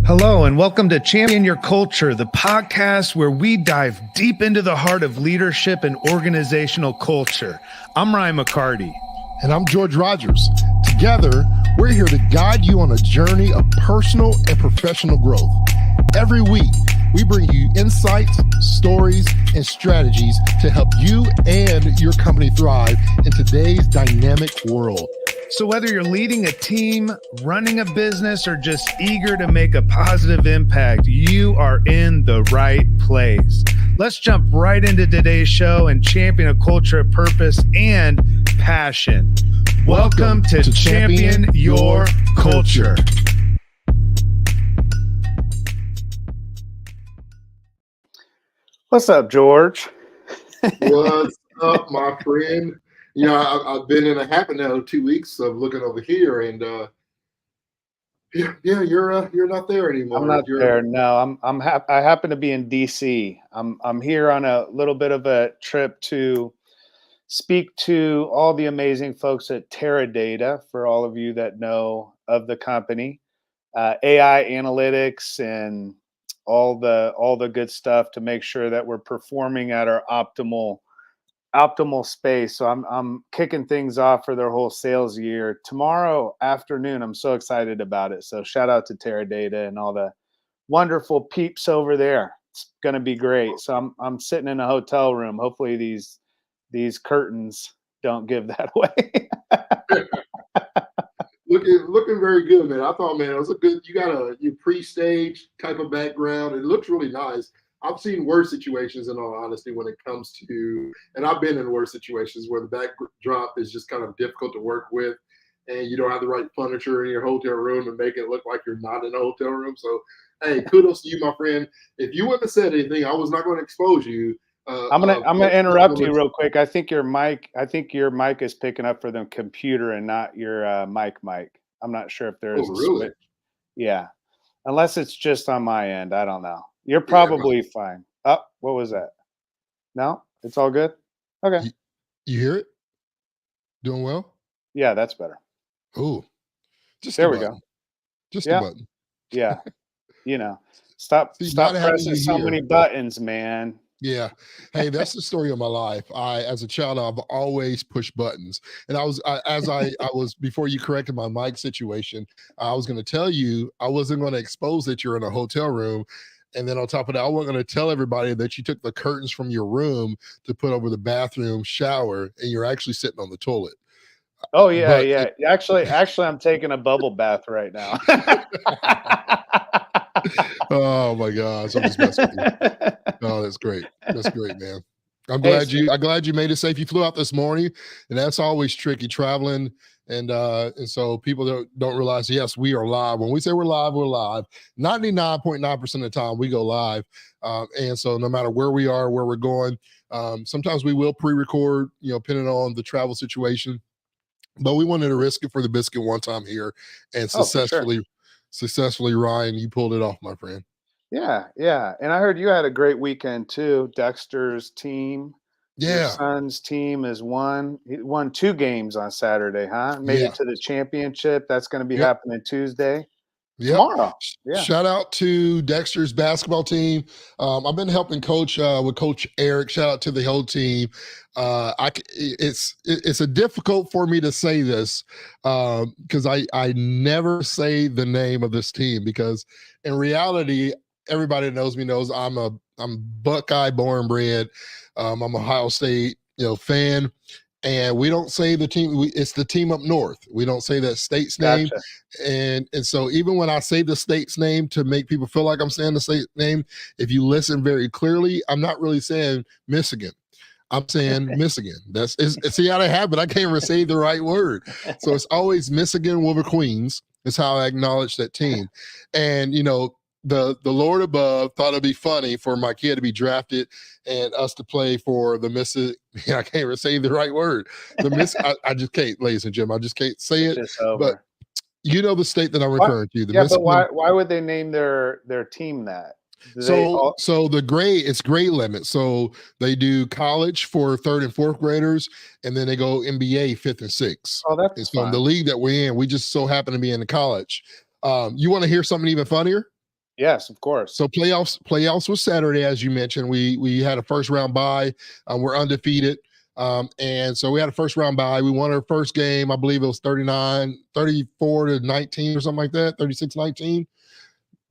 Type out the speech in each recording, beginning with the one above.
Hello, and welcome to Champion Your Culture, the podcast where we dive deep into the heart of leadership and organizational culture. I'm Ryan McCarty. And I'm George Rogers. Together, we're here to guide you on a journey of personal and professional growth. Every week, we bring you insights, stories, and strategies to help you and your company thrive in today's dynamic world. So whether you're leading a team, running a business, or just eager to make a positive impact, you are in the right place. Let's jump right into today's show and champion a culture of purpose and passion. Welcome to Champion Your Culture. What's up, George? What's up, my friend? You know, I've been in a habit now 2 weeks of looking over here, and you're not there anymore. I'm not there. No, I happen to be in DC. I'm here on a little bit of a trip to speak to all the amazing folks at Teradata. For all of you that know of the company, AI analytics and all the good stuff to make sure that we're performing at our optimal space. So I'm kicking things off for their whole sales year tomorrow afternoon. I'm so excited about it. So shout out to Teradata and all the wonderful peeps over there. It's going to be great. So I'm sitting in a hotel room. Hopefully these curtains don't give that away. Looking very good, man. I thought, man, it was a good. You got your pre-stage type of background. It looks really nice. I've seen worse situations, in all honesty, when it comes to, and I've been in worse situations where the backdrop is just kind of difficult to work with, and you don't have the right furniture in your hotel room and make it look like you're not in a hotel room. So, hey, kudos to you, my friend. If you wouldn't have said anything, I was not going to expose you. I'm gonna interrupt you real quick. I think your mic is picking up for the computer and not your mic. I'm not sure if there is a switch. Yeah, unless it's just on my end. I don't know. You're probably fine. Oh, what was that? No, it's all good. Okay. You hear it? Doing well? Yeah, that's better. Oh, just there we go. Just a button. Yeah. You know, stop pressing so many buttons, man. Yeah. Hey, that's the story of my life. As a child, I've always pushed buttons. And I was, before you corrected my mic situation, I was going to tell you, I wasn't going to expose that you're in a hotel room. And then on top of that, I wasn't going to tell everybody that you took the curtains from your room to put over the bathroom shower, and you're actually sitting on the toilet. Oh, yeah, yeah. Actually, I'm taking a bubble bath right now. Oh my gosh, I'm just messing with you. Oh, that's great. That's great, man. I'm glad you made it safe. You flew out this morning, and that's always tricky traveling. And so people don't realize, yes, we are live. When we say we're live, we're live. 99.9% of the time we go live. And so no matter where we are, where we're going, sometimes we will pre-record, depending on the travel situation. But we wanted to risk it for the biscuit one time here, and successfully, Ryan, you pulled it off, my friend. Yeah. And I heard you had a great weekend too. Dexter's team. Yeah. Your son's team he won 2 games on Saturday, huh? Made it to the championship. That's going to be happening Tuesday. Tomorrow. Yeah. Shout out to Dexter's basketball team. I've been helping coach with Coach Eric. Shout out to the whole team. It's a difficult for me to say this because I never say the name of this team, because in reality, everybody that knows me knows I'm Buckeye born and bred. I'm Ohio State fan. And we don't say the team. It's the team up north. We don't say that state's name. Gotcha. And so even when I say the state's name to make people feel like I'm saying the state name, if you listen very clearly, I'm not really saying Michigan. I'm saying Michigan. See how they have it. I can't even say the right word. So it's always Michigan Wolver Queens is how I acknowledge that team. And the Lord above thought it'd be funny for my kid to be drafted and us to play for the Mississippi. I can't even say the right word. I just can't, ladies and gentlemen. I just can't say it. But the state that I'm referring to. But why would they name their team that? So the grade, it's grade limit. So they do college for 3rd and 4th graders, and then they go NBA 5th and 6th. Oh, that's and so in the league that we're in, we just so happen to be in the college. You want to hear something even funnier? Yes, of course. So playoffs was Saturday, as you mentioned. We had a first round bye. We're undefeated. And so we had a first round bye. We won our first game. I believe it was 34-19 or something like that, 36-19.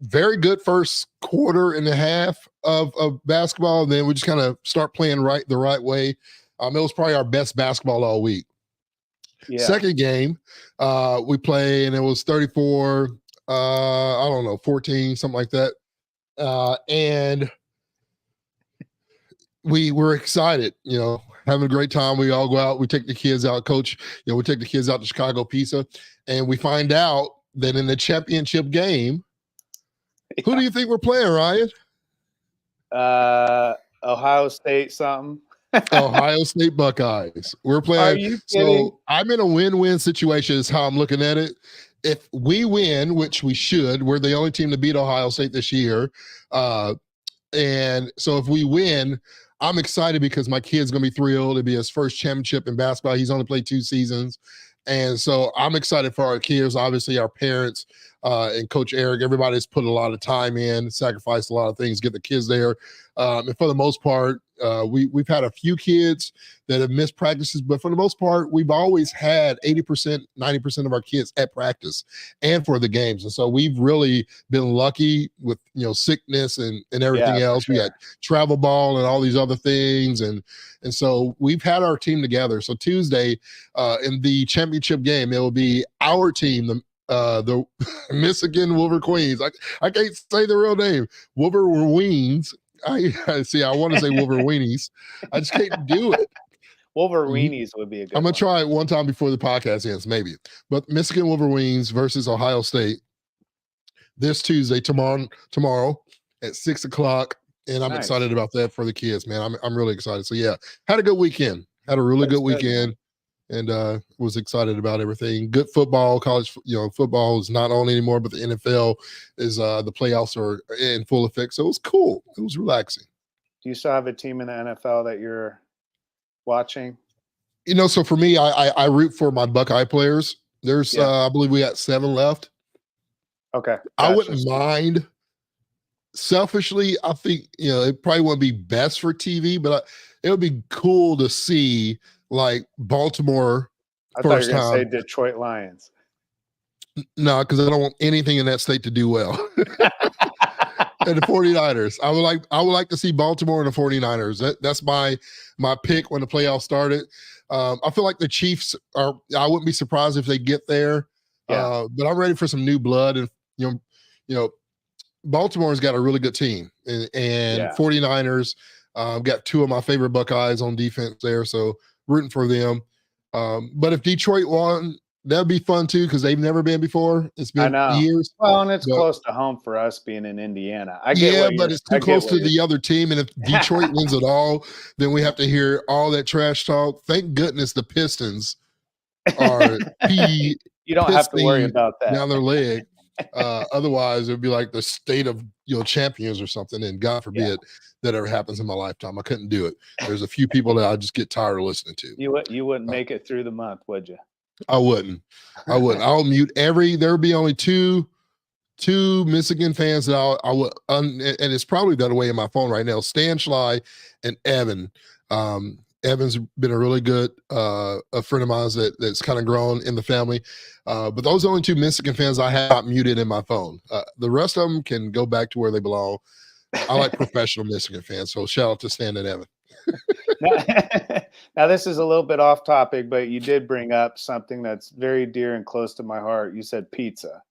Very good first quarter and a half of basketball. And then we just kind of start playing the right way. It was probably our best basketball all week. Yeah. Second game, we play, and it was 34, I don't know, 14, something like that. And we were excited, having a great time. We all go out, we take the kids out, coach, we take the kids out to Chicago Pizza, and we find out that in the championship game, who do you think we're playing, Ryan? Ohio State something. Ohio State Buckeyes. We're playing. Are you kidding? So I'm in a win-win situation is how I'm looking at it. If we win, which we should, we're the only team to beat Ohio State this year. And so if we win, I'm excited because my kid's going to be thrilled. It'll be his first championship in basketball. He's only played 2 seasons. And so I'm excited for our kids, obviously our parents, and Coach Eric. Everybody's put a lot of time in, sacrificed a lot of things, get the kids there. And for the most part, we've had a few kids that have missed practices, but for the most part, we've always had 80%, 90% of our kids at practice and for the games. And so we've really been lucky with, sickness and everything else. Sure. We had travel ball and all these other things. And so we've had our team together. So Tuesday, in the championship game, it will be our team, the Michigan Wolver Queens. I can't say the real name. Wolverines. I see. I want to say Wolverweenies. I just can't do it. Wolverweenies would be a good I'm going to try it one time before the podcast ends, maybe. But Michigan Wolverines versus Ohio State this Tuesday, tomorrow at 6:00. And I'm excited about that for the kids, man. I'm really excited. So, yeah, had a good weekend. Had a really good weekend. And was excited about everything. Good football, college, football is not on anymore, but the NFL is the playoffs are in full effect. So it was cool. It was relaxing. Do you still have a team in the NFL that you're watching? So for me, I root for my Buckeye players. There's, I believe we got 7 left. Okay. Gotcha. I wouldn't mind. Selfishly, I think, it probably wouldn't be best for TV, but it would be cool to see like Baltimore first time. I thought you were going to say Detroit Lions. No, because I don't want anything in that state to do well. And the 49ers. I would like to see Baltimore and the 49ers. That's my pick when the playoffs started. I feel like the Chiefs I wouldn't be surprised if they get there. Yeah. But I'm ready for some new blood. And Baltimore's got a really good team. And 49ers got 2 of my favorite Buckeyes on defense there. So rooting for them. But if Detroit won, that'd be fun too, because they've never been before. It's been years. Well, and it's close to home for us being in Indiana. But it's too close to the other team. And if Detroit wins it all, then we have to hear all that trash talk. Thank goodness the Pistons are you don't have to worry about that down their leg. Otherwise, it would be like the state of champions or something. And God forbid that ever happens in my lifetime. I couldn't do it. There's a few people that I just get tired of listening to. You wouldn't make it through the month, would you? I wouldn't. I'll mute there would be only two Michigan fans that I would, and it's probably that way in my phone right now. Stan Schley and Evan. Evan's been a really good a friend of mine that's kind of grown in the family. But those are the only 2 Michigan fans I have muted in my phone. The rest of them can go back to where they belong. I like professional Michigan fans. So shout out to Stan and Evan. Now, this is a little bit off topic, but you did bring up something that's very dear and close to my heart. You said pizza.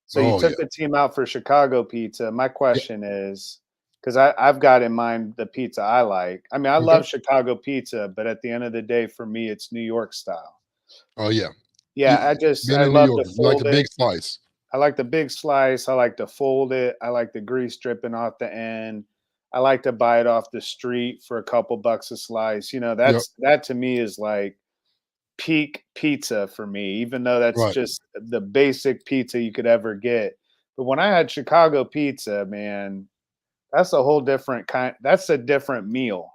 So you took the team out for Chicago pizza. My question is, because I've got in mind the pizza I like. I mean, I love Chicago pizza, but at the end of the day, for me, it's New York style. Oh, yeah. Yeah, I love the fold like the big slice. I like the big slice. I like to fold it. I like the grease dripping off the end. I like to buy it off the street for a couple bucks a slice. That to me is like peak pizza for me, even though that's just the basic pizza you could ever get. But when I had Chicago pizza, man, that's a whole different kind. That's a different meal.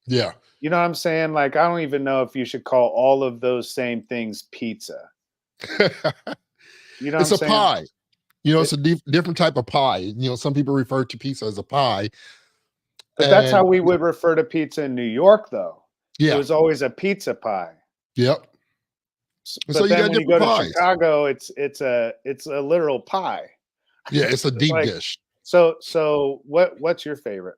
Yeah. You know what I'm saying? Like, I don't even know if you should call all of those same things pizza. You know it's what I'm saying? Pie. You know, It, it's a different type of pie. You know, some people refer to pizza as a pie. but that's how And we would refer to pizza in New York, though. It yeah, was always a pizza pie. yep. And so But you then got when you different go to pies. Chicago, it's a literal pie. Yeah, it's a It's deep like dish. so what's your favorite?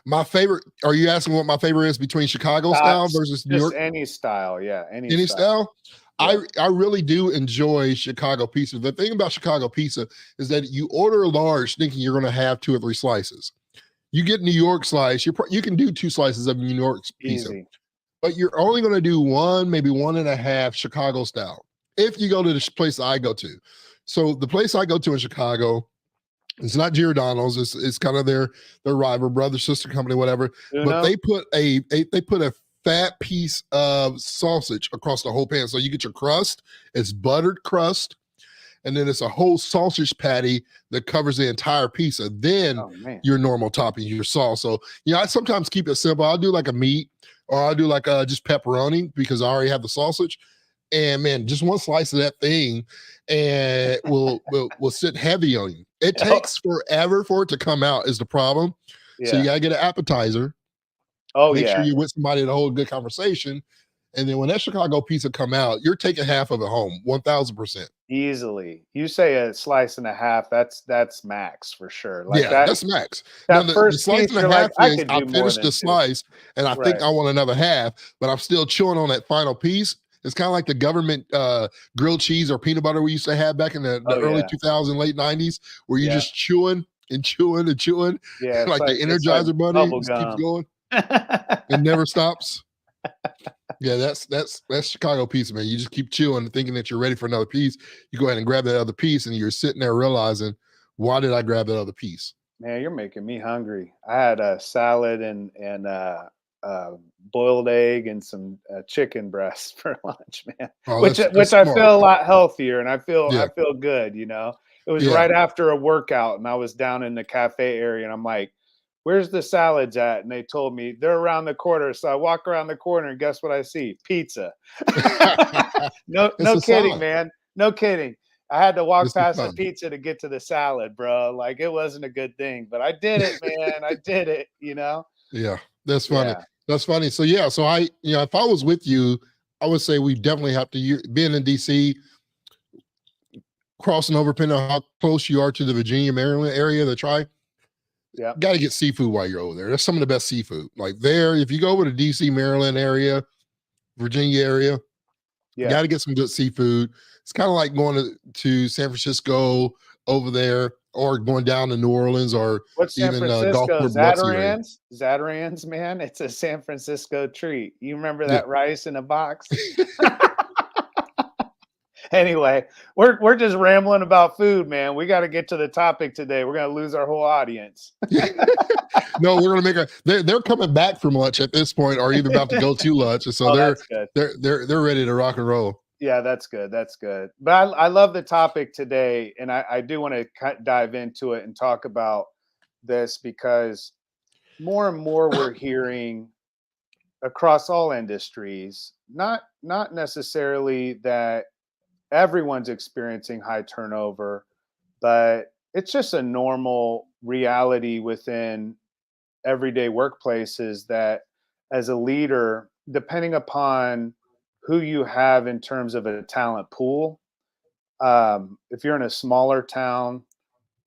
My favorite, are you asking what my favorite is between Chicago style Thoughts? versus New Just York? any style, yeah, any Any style. style? Yeah. I really do enjoy Chicago pizza. The thing about Chicago pizza is that you order a large thinking you're going to have 2 or 3 slices. You get New York slice, you can do 2 slices of New York pizza, Easy. but you're only going to do 1, maybe 1.5 Chicago style. If you go to the place I go to. So the place I go to in Chicago, it's not Giordano's. It's kind of their rival, brother, sister company, whatever. But Uno? they put a fat piece of sausage across the whole pan. So you get your crust. It's buttered crust, and then it's a whole sausage patty that covers the entire pizza. Then Oh man. your normal topping, your sauce. So I sometimes keep it simple. I'll do like a meat, or I'll do like just pepperoni because I already have the sausage. And man, just one slice of that thing, and will sit heavy on you. It Oh, takes forever for it to come out. Is the problem? So you yeah. gotta get an appetizer. Oh Make sure yeah. you're with somebody to hold a good conversation. And then when that Chicago pizza come out, you're taking half of it home, 1,000%. Easily. You say a slice and a half, that's max for sure. Like Yeah, that that's max. Now that the first slice piece, and a you're like, half I is could I do more finished than the two. slice and I think Right. I want another half, but I'm still chewing on that final piece. It's kind of like the government grilled cheese or peanut butter we used to have back in the Oh early yeah. 2000s, late 90s, where you're Yeah. just chewing and chewing and chewing, Yeah. like the It's like Energizer bunny bubble just keeps gum. going and never stops. Yeah, that's Chicago pizza, man. You just keep chewing, thinking that you're ready for another piece. You go ahead and grab that other piece, and you're sitting there realizing, why did I grab that other piece? Man, you're making me hungry. I had a salad and boiled egg and some chicken breasts for lunch, man. Oh, Which that's which I smart. feel a lot healthier, and Yeah, I feel good. It was yeah. right after a workout, and I was down in the cafe area, and I'm like, "Where's the salads at?" And they told me they're around the corner. So I walk around the corner, and guess what I see? Pizza. No, It's no a kidding, sign. man. No kidding. I had to walk It's a past the sign. pizza to get to the salad, bro. Like it wasn't a good thing, but I did it, man. I did it. Yeah, that's funny. Yeah. That's funny. So yeah, so if I was with you, I would say we definitely have to. Being in DC, crossing over, depending on how close you are to the Virginia, Maryland area, to try. Yeah. Got to get seafood while you're over there. That's some of the best seafood. Like there, if you go over to DC, Maryland area, Virginia area, you Yeah. got to get some good seafood. It's kind of like going to San Francisco over there, or going down to New Orleans, or What's San even Francisco? Gulfport, Biloxi area. Zatarans? Zatarans, man. It's a San Francisco treat. You remember Yeah. that rice in a box? Anyway, we're just rambling about food, man. We got to get to the topic today. We're gonna lose our whole audience. No, we're gonna make a. They're coming back from lunch at this point, or even about to go to lunch, and so Oh, they're that's good. they're they're ready to rock and roll. Yeah, that's good. That's good. But I love the topic today, and I do want to dive into it and talk about this because more and more we're hearing across all industries, not necessarily that everyone's experiencing high turnover, but it's just a normal reality within everyday workplaces that as a leader, depending upon who you have in terms of a talent pool, if you're in a smaller town,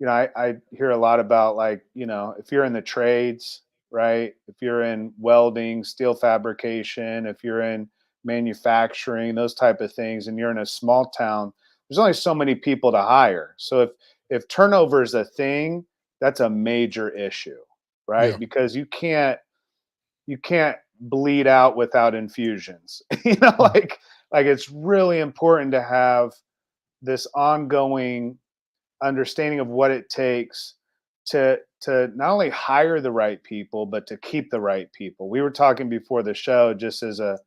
I hear a lot about like, if you're in the trades, right? If you're in welding, steel fabrication, if you're in manufacturing, those type of things, and you're in a small town, there's only so many people to hire. So if turnover is a thing, that's a major issue, Yeah, right? Because you can't bleed out without infusions. mm, Like it's really important to have this ongoing understanding of what it takes to not only hire the right people but to keep the right people. We were talking before the show just as a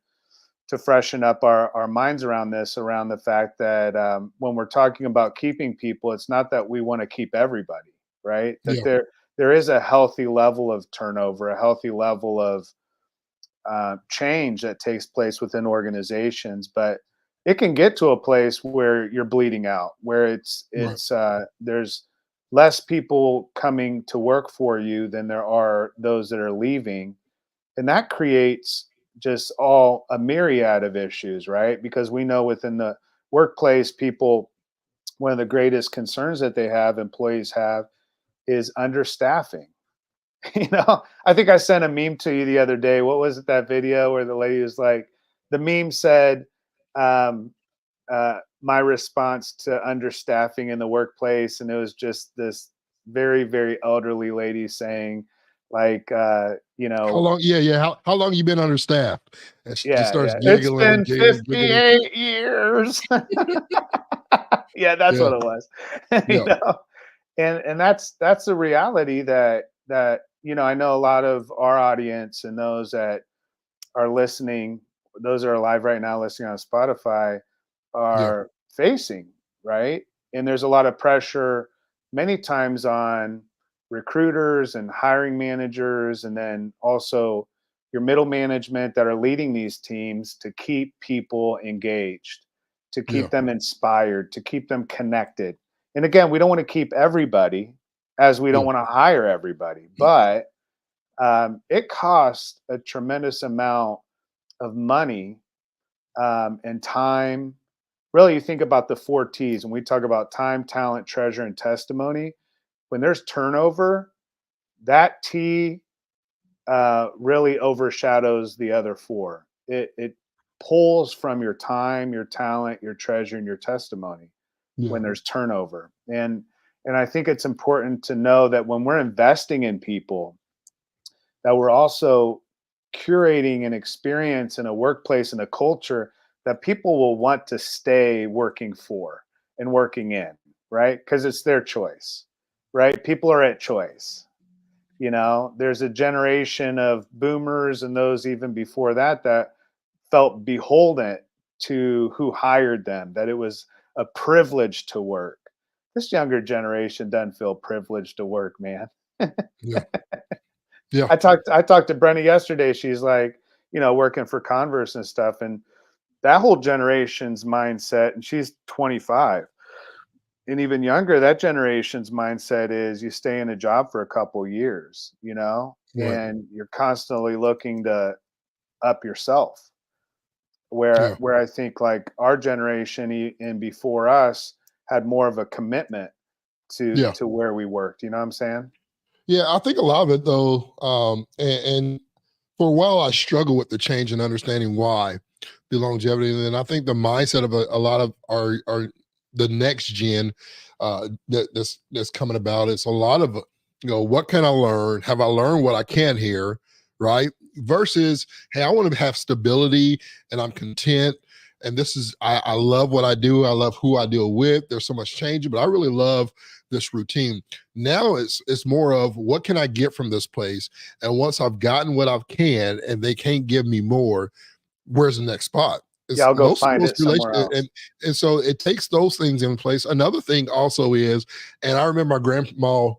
to freshen up our minds around this, around the fact that when we're talking about keeping people, it's not that we want to keep everybody, right? That yeah, there is a healthy level of turnover, a healthy level of change that takes place within organizations, but it can get to a place where you're bleeding out, where Right. there's less people coming to work for you than there are those that are leaving, and that creates just all a myriad of issues, right? Because we know within the workplace, people, one of the greatest concerns that they have, employees have, is understaffing. I think I sent a meme to you the other day. What was it, that video where the lady was like, the meme said, um, my response to understaffing in the workplace, and it was just this very, very elderly lady saying, like, How long? Yeah, yeah. How long you been understaffed? And she just yeah, starts yeah, it's giggling, been giggling, giggling. 58 years. Yeah, that's Yeah, what it was. you yeah, know, and that's the reality that I know a lot of our audience and those that are listening, those that are live right now listening on Spotify, yeah, are facing, right? And there's a lot of pressure many times on recruiters and hiring managers, and then also your middle management that are leading these teams to keep people engaged, to yeah, keep them inspired, to keep them connected. And again, we don't want to keep everybody, as we don't yeah, want to hire everybody, but it costs a tremendous amount of money and time. Really, you think about the 4 T's, and we talk about time, talent, treasure, and testimony. When there's turnover, that T really overshadows the other four. It pulls from your time, your talent, your treasure, and your testimony yeah, when there's turnover. And I think it's important to know that when we're investing in people, that we're also curating an experience in a workplace and a culture that people will want to stay working for and working in, right? Because it's their choice, right? People are at choice. There's a generation of boomers and those even before that felt beholden to who hired them, that it was a privilege to work. This younger generation doesn't feel privileged to work, man. yeah, yeah, I talked to Brenna yesterday. She's like, working for Converse and stuff, and that whole generation's mindset, and she's 25, and even younger, that generation's mindset is you stay in a job for a couple years, right, and you're constantly looking to up yourself. Where I think like our generation and before us had more of a commitment to yeah. to where we worked. You know what I'm saying? Yeah, I think a lot of it though, and for a while I struggled with the change and understanding why the longevity, and then I think the mindset of a lot of our the next gen that's coming about. It's a lot of what can I learn? Have I learned what I can here? Right? Versus, hey, I want to have stability and I'm content. And this is I love what I do. I love who I deal with. There's so much change, but I really love this routine. Now it's more of what can I get from this place, and once I've gotten what I can, and they can't give me more, where's the next spot? Yeah, It's I'll go most of find those it somewhere relations, else. and so it takes those things in place. Another thing also is, and I remember my grandma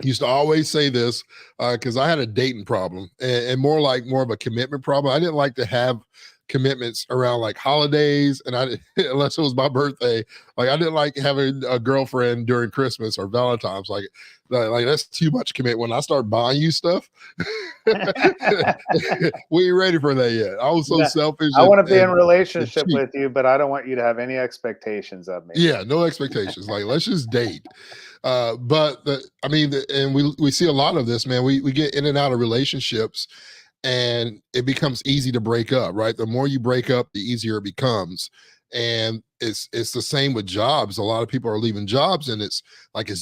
used to always say this because I had a dating problem, and more of a commitment problem. I didn't like to have commitments around like holidays, and unless it was my birthday, like I didn't like having a girlfriend during Christmas or Valentine's. Like that's too much commit. When I start buying you stuff, we ain't ready for that yet. I was so Yeah, selfish I want to be in a and relationship cheap. with you, but I don't want you to have any expectations of me. Yeah, no expectations. Like let's just date. I mean, and we see a lot of this, man. We get in and out of relationships, and it becomes easy to break up. Right, the more you break up, the easier it becomes. And it's the same with jobs. A lot of people are leaving jobs, and it's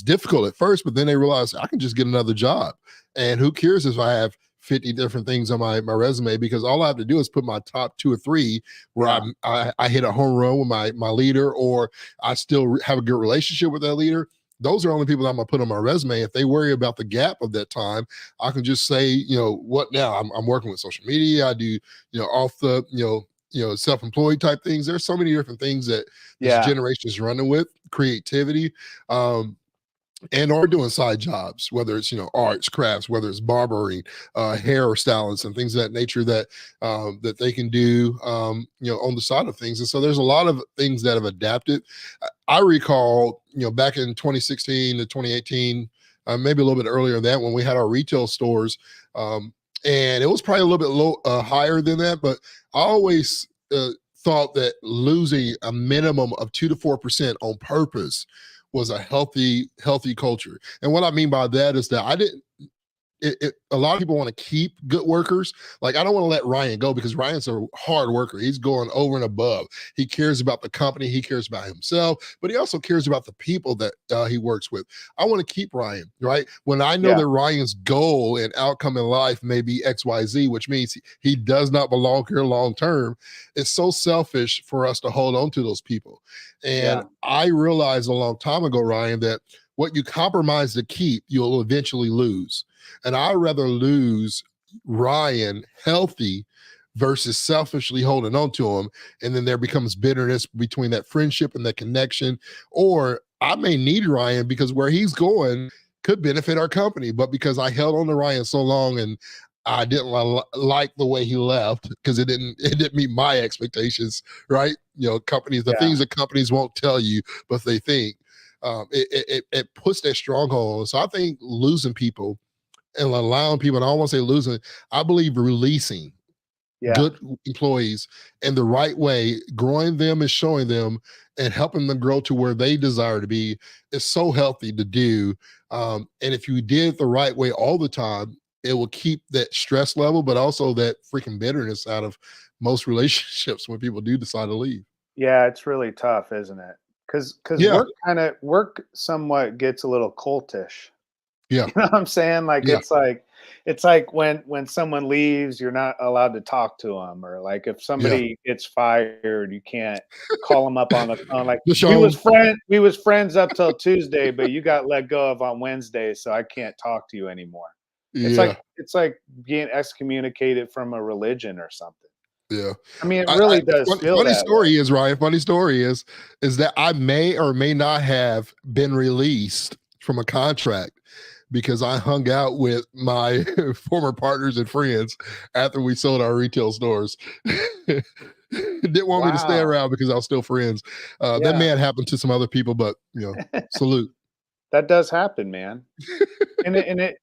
difficult at first, but then they realize I can just get another job, and who cares if I have 50 different things on my resume, because all I have to do is put my top two or three where Yeah, I hit a home run with my leader, or I still have a good relationship with that leader. Those are only people I'm gonna put on my resume. If they worry about the gap of that time, I can just say, what now? I'm working with social media. I do, off the, self-employed type things. There's so many different things that this yeah, generation is running with creativity. and are doing side jobs, whether it's arts, crafts, whether it's barbering, hair stylists, and things of that nature that they can do on the side of things. And so there's a lot of things that have adapted. I recall back in 2016 to 2018, maybe a little bit earlier than that, when we had our retail stores, and it was probably a little bit higher than that, but I always thought that losing a minimum of 2 to 4% on purpose was a healthy culture. And what I mean by that is that I didn't a lot of people want to keep good workers. Like, I don't want to let Ryan go because Ryan's a hard worker. He's going over and above. He cares about the company. He cares about himself, but he also cares about the people that he works with. I want to keep Ryan, right? When I know Yeah. that Ryan's goal and outcome in life may be XYZ, which means he does not belong here long term, it's so selfish for us to hold on to those people. And Yeah. I realized a long time ago, Ryan, that what you compromise to keep, you'll eventually lose. And I'd rather lose Ryan healthy versus selfishly holding on to him. And then there becomes bitterness between that friendship and that connection. Or I may need Ryan because where he's going could benefit our company. But because I held on to Ryan so long and I didn't like the way he left because it didn't meet my expectations, right? Companies, the things that companies won't tell you, but they think it puts that stronghold on. So I think losing people and allowing people, and I don't want to say losing, I believe releasing good employees in the right way, growing them and showing them and helping them grow to where they desire to be is so healthy to do. And if you did it the right way all the time, it will keep that stress level, but also that freaking bitterness out of most relationships when people do decide to leave. Yeah, it's really tough, isn't it? Because Yeah, work somewhat gets a little cultish. yeah, You know what I'm saying? Like, yeah, it's like when someone leaves, you're not allowed to talk to them, or like if yeah. somebody gets fired, you can't call them up on the phone. Like, Deshaun, we was friends up till Tuesday, but you got let go of on Wednesday, so I can't talk to you anymore. yeah, It's like being excommunicated from a religion or something. yeah. I mean, it really does feel Funny that way. story is, Ryan, funny story is that I may or may not have been released from a contract because I hung out with my former partners and friends after we sold our retail stores. Didn't want me to stay Wow. around because I was still friends. That may Yeah. have happened to some other people, but salute. That does happen, man. And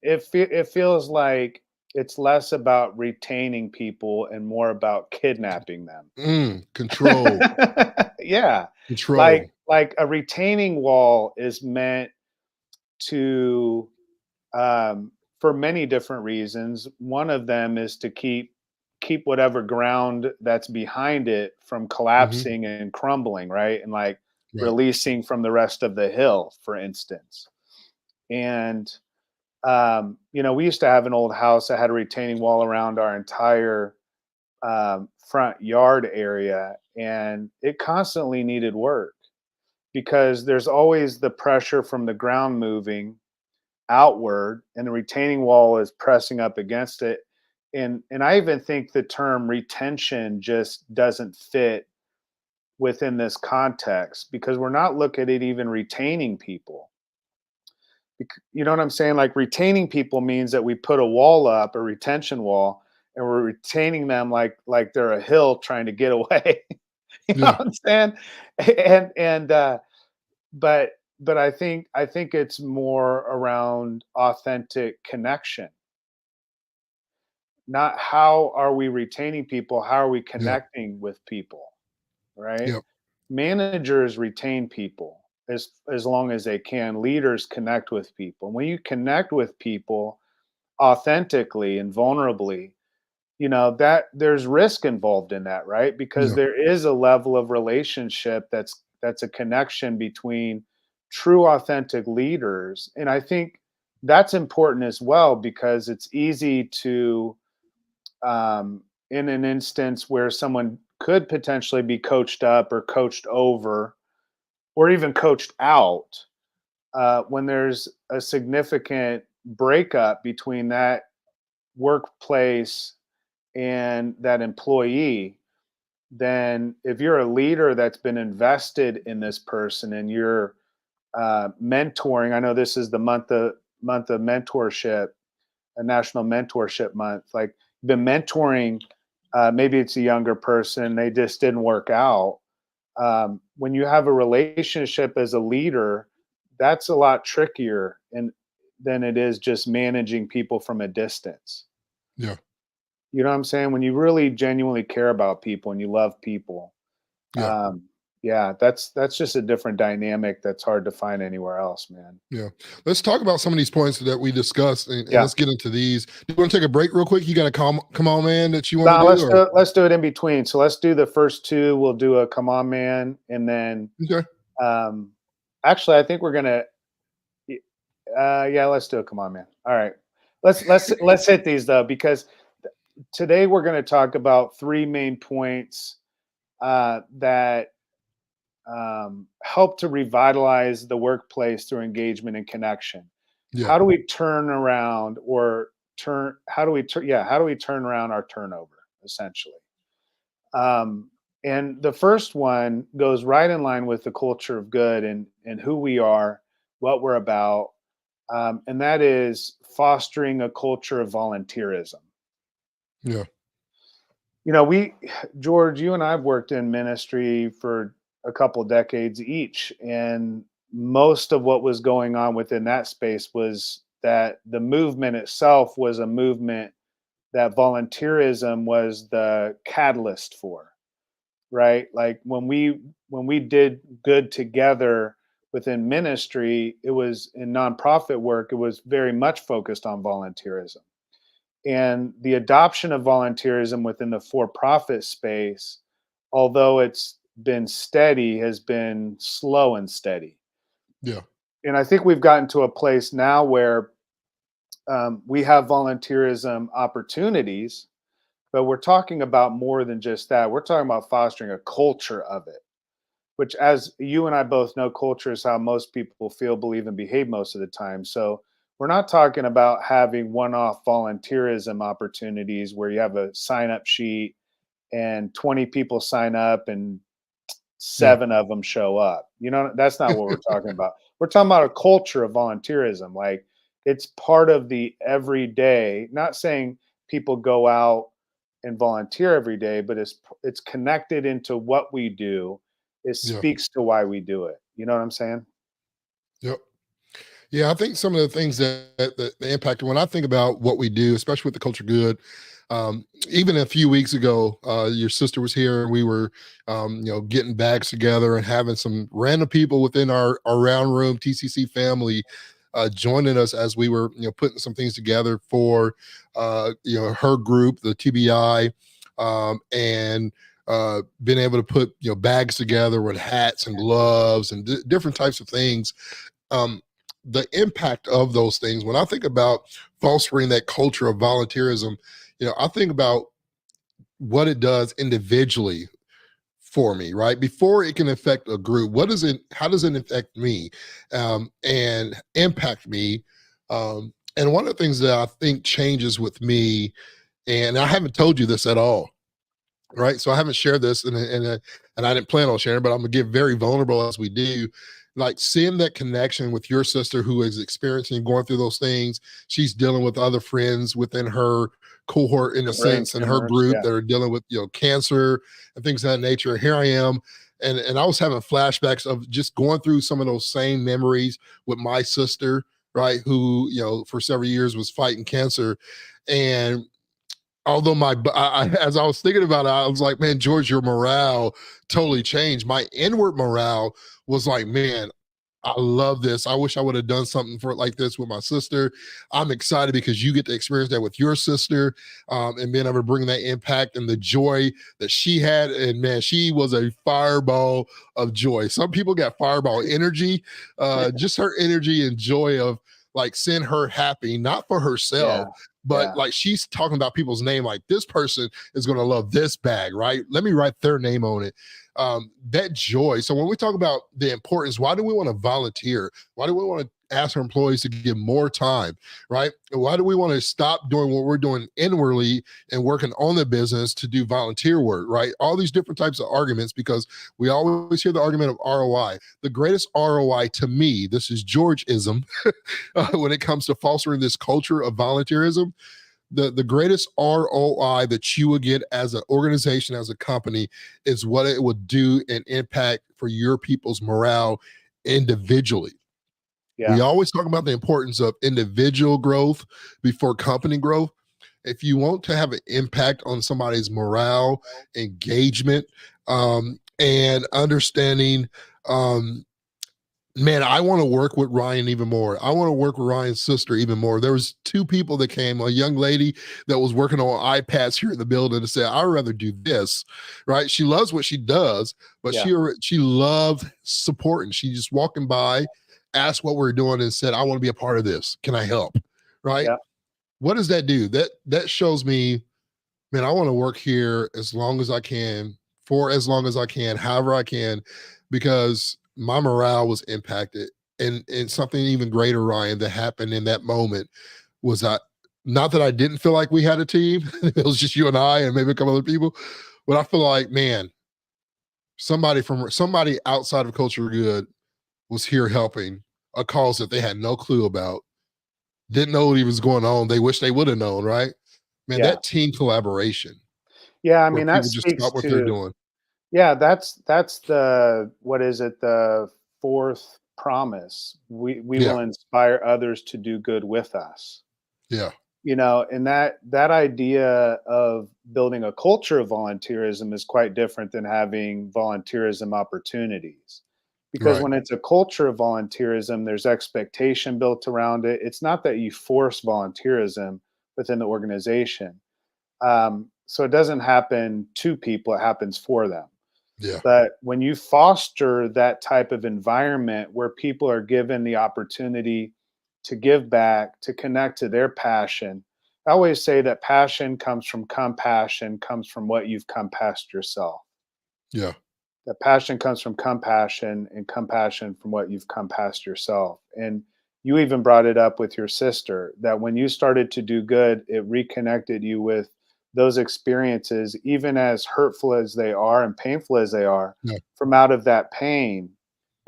it feels like it's less about retaining people and more about kidnapping them. Control, Yeah. control. Like a retaining wall is meant to, for many different reasons. One of them is to keep whatever ground that's behind it from Hmm. collapsing and crumbling, right? And like Right. releasing from the rest of the hill, for instance. And we used to have an old house that had a retaining wall around our entire front yard area, and it constantly needed work because there's always the pressure from the ground moving outward, and the retaining wall is pressing up against it. And I even think the term retention just doesn't fit within this context because we're not looking at even retaining people. You know what I'm saying? Like, retaining people means that we put a wall up, a retention wall, and we're retaining them like they're a hill trying to get away. You know Yeah. what I'm saying? And but I think it's more around authentic connection. Not how are we retaining people, how are we Yeah. connecting with people, right? Yeah. Managers retain people as long as they can. Leaders connect with people. When you connect with people authentically and vulnerably, that there's risk involved in that, right? Because Yeah. there is a level of relationship that's a connection between true authentic leaders. And I think that's important as well because it's easy to, in an instance where someone could potentially be coached up or coached over or even coached out, when there's a significant breakup between that workplace and that employee, then if you're a leader that's been invested in this person and you're mentoring. I know this is the month of mentorship, a national mentorship month. Like, been mentoring, maybe it's a younger person, they just didn't work out. When you have a relationship as a leader, that's a lot trickier and than it is just managing people from a distance. Yeah. You know what I'm saying? When you really genuinely care about people and you love people, Yeah. um, yeah, that's just a different dynamic that's hard to find anywhere else, man. Yeah. Let's talk about some of these points that we discussed, and Yeah. let's get into these. Do you want to take a break real quick? You got a come on, man, that you want Now to do? Or let's do it in between. So let's do the first two. We'll do a come on man, and then okay. um, actually, I think we're gonna. Yeah, let's do it. Come on, man. All right, let's hit these though, because today we're going to talk about three main points that help to revitalize the workplace through engagement and connection. Yeah. How do we turn around or turn? How do we turn? Yeah, how do we turn around our turnover essentially? Um, and the first one goes right in line with the culture of good and who we are, what we're about, and that is fostering a culture of volunteerism. Yeah. You know, George, you and I've worked in ministry for a couple decades each, and most of what was going on within that space was that the movement itself was a movement that volunteerism was the catalyst for, right? Like when we did good together within ministry, it was in nonprofit work, it was very much focused on volunteerism. And the adoption of volunteerism within the for-profit space, although it's been steady, has been slow and steady. Yeah. And I think we've gotten to a place now where we have volunteerism opportunities, but we're talking about more than just that. We're talking about fostering a culture of it, which, as you and I both know, culture is how most people feel, believe, and behave most of the time. So we're not talking about having one-off volunteerism opportunities where you have a sign-up sheet and 20 people sign up and Yeah. 7 of them show up. You know, that's not what we're talking about. We're talking about a culture of volunteerism. Like, it's part of the everyday, not saying people go out and volunteer every day, but it's connected into what we do. It Yeah. speaks to why we do it. You know what I'm saying? Yep. Yeah, I think some of the things that the impact when I think about what we do, especially with the culture good, even a few weeks ago, your sister was here and we were, getting bags together and having some random people within our round room TCC family joining us as we were, putting some things together for, her group, the TBI, and being able to put bags together with hats and gloves and different types of things. um, the impact of those things, when I think about fostering that culture of volunteerism, I think about what it does individually for me, right? Before it can affect a group, how does it affect me, and impact me? And one of the things that I think changes with me, and I haven't told you this at all, right? So I haven't shared this, and I didn't plan on sharing, but I'm gonna get very vulnerable as we do. Like seeing that connection with your sister who is experiencing going through those things. She's dealing with other friends within her cohort, in a Brain sense, in her tumors. group Yeah. that are dealing with cancer and things of that nature. Here I am. And I was having flashbacks of just going through some of those same memories with my sister, right? Who, for several years was fighting cancer. And although as I was thinking about it, I was like, man, George, your morale totally changed. My inward morale was like, man, I love this. I wish I would have done something for it like this with my sister. I'm excited because you get to experience that with your sister, and being able to bring that impact and the joy that she had. And man, she was a fireball of joy. Some people got fireball energy, just her energy and joy of like seeing her happy, not for Yeah. herself, but Yeah. like she's talking about people's name, like this person is going to love this bag, right? Let me write their name on it. That joy. So when we talk about the importance, why do we want to volunteer? Why do we want to ask our employees to give more time, right? Why do we want to stop doing what we're doing inwardly and working on the business to do volunteer work, right? All these different types of arguments, because we always hear the argument of ROI. The greatest ROI to me, this is Georgeism, when it comes to fostering this culture of volunteerism, the greatest ROI that you would get as an organization, as a company, is what it would do and impact for your people's morale individually. We Yeah. always talk about the importance of individual growth before company growth. If you want to have an impact on somebody's morale, engagement, and understanding, um, man, I want to work with Ryan even more. I want to work with Ryan's sister even more. There was two people that came, a young lady that was working on iPads here in the building, and said, I'd rather do this, right? She loves what she does, but Yeah. she loved supporting. She just walking by, asked what we're doing, and said, I want to be a part of this. Can I help? Right? Yeah. What does that do? That shows me, man, I want to work here as long as I can, for as long as I can, however I can, because my morale was impacted. And something even greater, Ryan, that happened in that moment was that, not that I didn't feel like we had a team, it was just you and I and maybe a couple other people, but I feel like, man, somebody outside of Culture Good was here helping a cause that they had no clue about, didn't know what even was going on. They wish they would have known, right? Man, Yeah. that team collaboration Yeah. I where mean, that people just speaks stop what they're to, doing. yeah, that's the, what is it? The fourth promise. We Yeah, will inspire others to do good with us. yeah, And that idea of building a culture of volunteerism is quite different than having volunteerism opportunities. Because right. when it's a culture of volunteerism, there's expectation built around it. It's not that you force volunteerism within the organization. So it doesn't happen to people, it happens for them. Yeah, But when you foster that type of environment where people are given the opportunity to give back, to connect to their passion, I always say that passion comes from compassion, comes from what you've come past yourself. yeah, That passion comes from compassion, and compassion from what you've come past yourself. And you even brought it up with your sister that when you started to do good, it reconnected you with those experiences, even as hurtful as they are and painful as they are. yeah, From out of that pain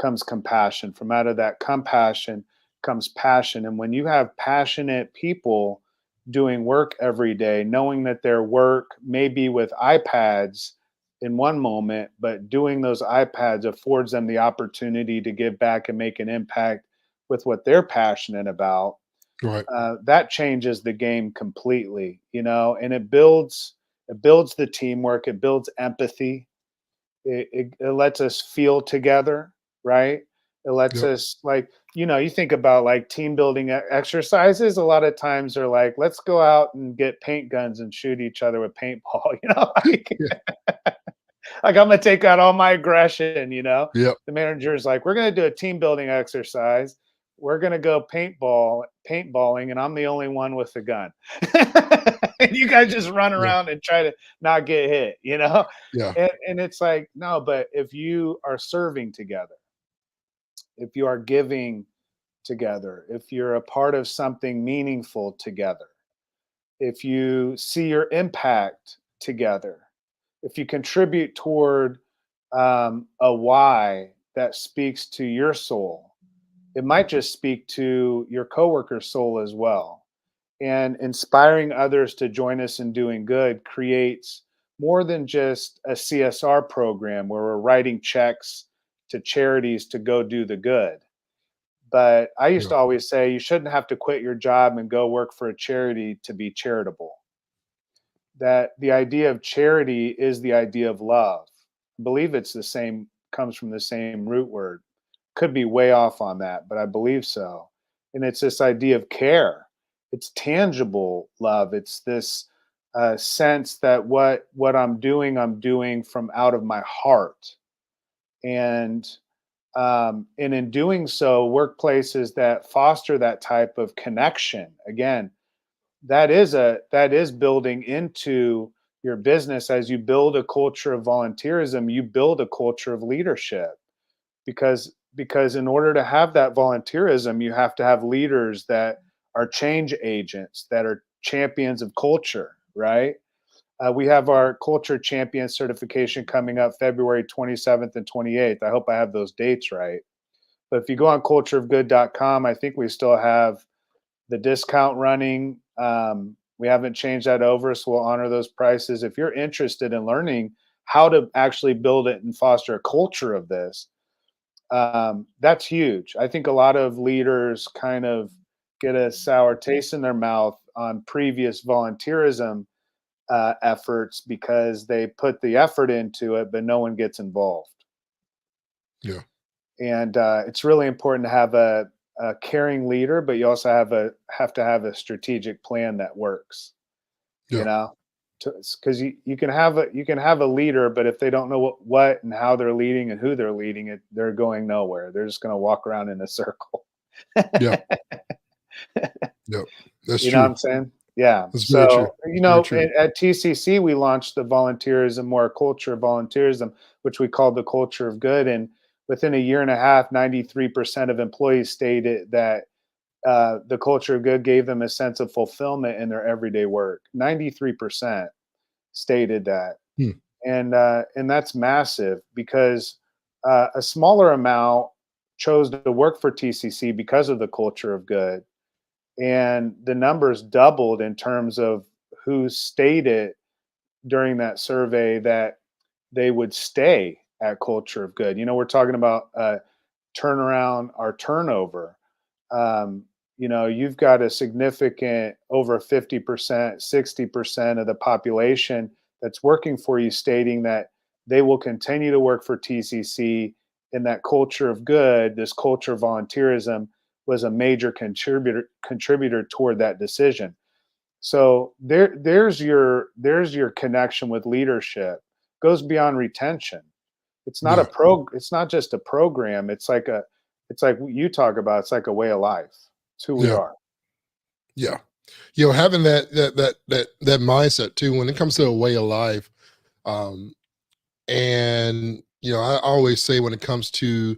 comes compassion. From out of that compassion comes passion. And when you have passionate people doing work every day, knowing that their work may be with iPads in one moment, but doing those iPads affords them the opportunity to give back and make an impact with what they're passionate about. right. That changes the game completely, and it builds the teamwork, it builds empathy, it lets us feel together, right? It lets Yep. us you think about like team building exercises. A lot of times they're like, let's go out and get paint guns and shoot each other with paintball. Yeah, Like I'm gonna take out all my aggression. yep. The manager's like, we're gonna do a team building exercise. We're gonna go paintballing, and I'm the only one with the gun. And you guys just run Yeah, around and try to not get hit. yeah, And it's like, no, but if you are serving together, if you are giving together, if you're a part of something meaningful together, if you see your impact together, if you contribute toward a why that speaks to your soul, it might just speak to your coworker's soul as well. And inspiring others to join us in doing good creates more than just a CSR program where we're writing checks to charities to go do the good. But I used yeah, to always say you shouldn't have to quit your job and go work for a charity to be charitable. That the idea of charity is the idea of love. I believe it's the same, comes from the same root word. Could be way off on that, but I believe so. And it's this idea of care. It's tangible love. It's this sense that what I'm doing from out of my heart. And in doing so, workplaces that foster that type of connection, again, that is building into your business. As you build a culture of volunteerism, you build a culture of leadership, because because in order to have that volunteerism, you have to have leaders that are change agents, that are champions of culture, right? We have our culture champion certification coming up February 27th and 28th. I hope I have those dates right. But if you go on cultureofgood.com, I think we still have the discount running. We haven't changed that over, so we'll honor those prices. If you're interested in learning how to actually build it and foster a culture of this, that's huge. I think a lot of leaders kind of get a sour taste in their mouth on previous volunteerism efforts because they put the effort into it, but no one gets involved. Yeah. And it's really important to have a caring leader, but you also have to have a strategic plan that works. You Yeah. know, because you can have a leader, but if they don't know what and how they're leading and who they're leading it, they're going nowhere. They're just going to walk around in a circle. Yeah. Yeah. That's You know what true. I'm saying? Yeah. That's very true. So, you Very know, true. at TCC, we launched the volunteerism or culture of volunteerism, which we called the culture of good. And within a year and a half, 93% of employees stated that the culture of good gave them a sense of fulfillment in their everyday work. 93% stated that. Hmm. And that's massive because a smaller amount chose to work for TCC because of the culture of good, and the numbers doubled in terms of who stated during that survey that they would stay at culture of good. You know, we're talking about turnaround our turnover. um, you know, you've got a significant over 50%, 60% of the population that's working for you stating that they will continue to work for TCC, and that culture of good, this culture of volunteerism, was a major contributor toward that decision. So there's your connection with leadership. Goes beyond retention. Yeah. It's not just a program. It's like what you talk about. It's like a way of life. It's who we Yeah. are. Yeah. Having that mindset too, when it comes to a way of life. Um, and I always say when it comes to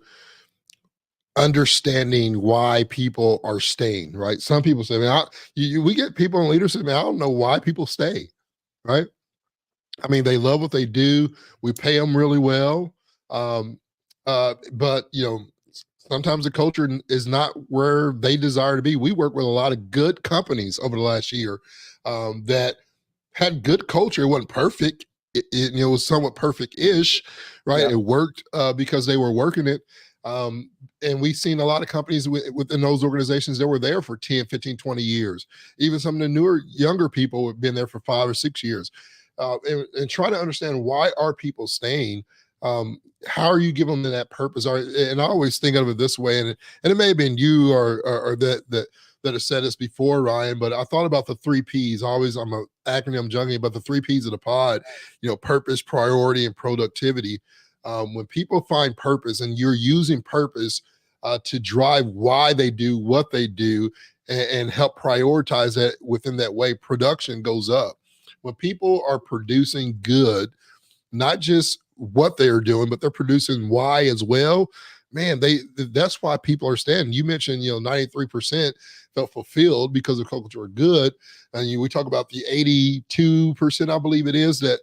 understanding why people are staying, right? Some people say, man, we get people in leadership, man, I don't know why people stay, right? I mean, they love what they do. We pay them really well. Um, but sometimes the culture is not where they desire to be. We work with a lot of good companies over the last year that had good culture. It wasn't perfect. It was somewhat perfect-ish, right? Yeah. It worked because they were working it. And we've seen a lot of companies within those organizations that were there for 10, 15, 20 years. Even some of the newer, younger people have been there for 5 or 6 years. And try to understand, why are people staying? How are you giving them that purpose? And I always think of it this way, and it may have been you or that have said this before, Ryan, but I thought about the 3 Ps. I'm an acronym junkie, but the 3 Ps of the pod, purpose, priority, and productivity. When people find purpose and you're using purpose to drive why they do what they do, and help prioritize that within that way, production goes up. When people are producing good, not just what they're doing, but they're producing why as well. Man, that's why people are staying. You mentioned, 93% felt fulfilled because of culture of good. And we talk about the 82%, I believe it is, that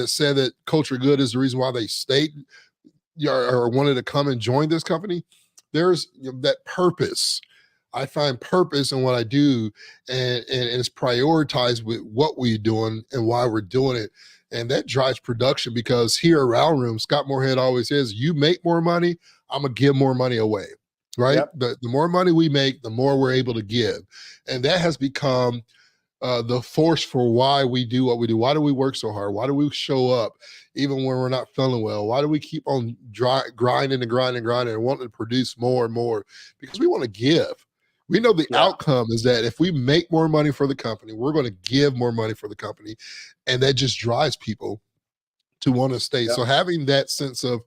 said that culture good is the reason why they stayed or wanted to come and join this company. There's that purpose. I find purpose in what I do, and it's prioritized with what we're doing and why we're doing it. And that drives production, because here around room, Scott Moorhead always says, you make more money, I'm going to give more money away, right? Yep. The more money we make, the more we're able to give. And that has become the force for why we do what we do. Why do we work so hard? Why do we show up even when we're not feeling well? Why do we keep on grinding and wanting to produce more and more? Because we want to give. We know the Yeah. outcome is that if we make more money for the company, we're going to give more money for the company. And that just drives people to want to stay. Yep. So having that sense of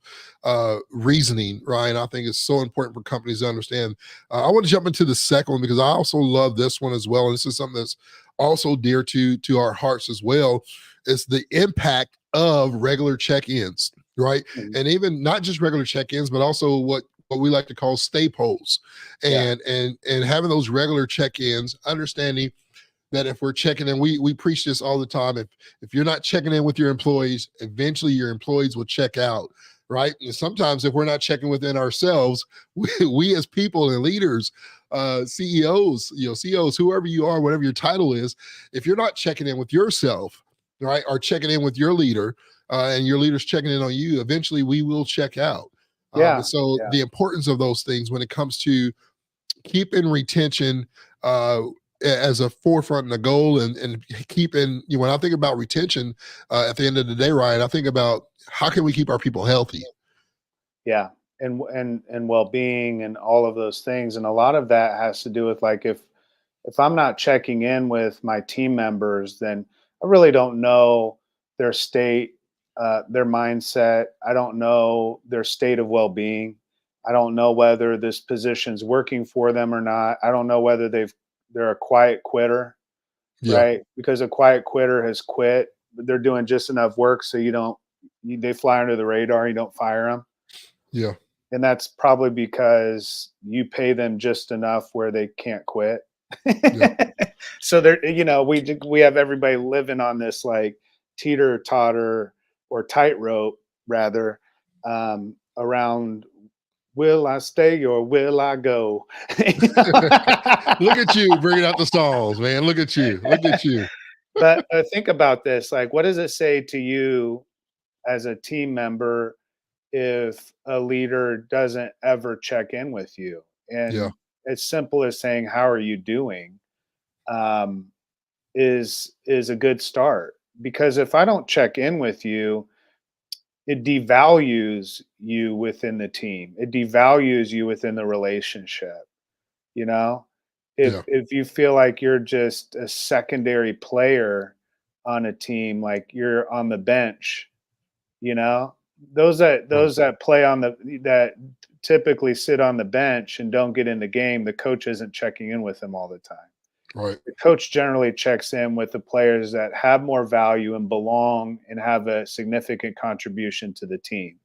reasoning, Ryan, I think is so important for companies to understand. I want to jump into the second one, because I also love this one as well. And this is something that's also dear to our hearts as well. It's the impact of regular check-ins, right? Mhm. And even not just regular check-ins, but also what what we like to call stay polls, Yeah. and having those regular check-ins, understanding that if we're checking in, we preach this all the time. If you're not checking in with your employees, eventually your employees will check out, right? And sometimes if we're not checking within ourselves, we as people and leaders, CEOs, CEOs, whoever you are, whatever your title is, if you're not checking in with yourself, right, or checking in with your leader, and your leader's checking in on you, eventually we will check out. And Yeah. so Yeah. the importance of those things when it comes to keeping retention as a forefront and a goal, and keeping, when I think about retention, at the end of the day, Ryan, I think about how can we keep our people healthy. Yeah. And well-being and all of those things. And a lot of that has to do with, like, if I'm not checking in with my team members, then I really don't know their state, their mindset. I don't know their state of well-being. I don't know whether this position's working for them or not. I don't know whether they're a quiet quitter, Yeah, right? Because a quiet quitter has quit, but they're doing just enough work so they fly under the radar. You don't fire them, yeah, and that's probably because you pay them just enough where they can't quit. yeah. So there, we have everybody living on this, like, teeter totter, or tightrope rather, around, will I stay or will I go? Look at you bringing out the stalls, man. Look at you. Look at you. But think about this: like, what does it say to you as a team member if a leader doesn't ever check in with you? Yeah, And as simple as saying, "How are you doing?" um, is a good start, because if I don't check in with you, it devalues you within the team. It devalues you within the relationship. You know, yeah, if you feel like you're just a secondary player on a team, like you're on the bench, you know, right, those that play on that typically sit on the bench and don't get in the game, the coach isn't checking in with them all the time. right. The coach generally checks in with the players that have more value and belong and have a significant contribution to the team.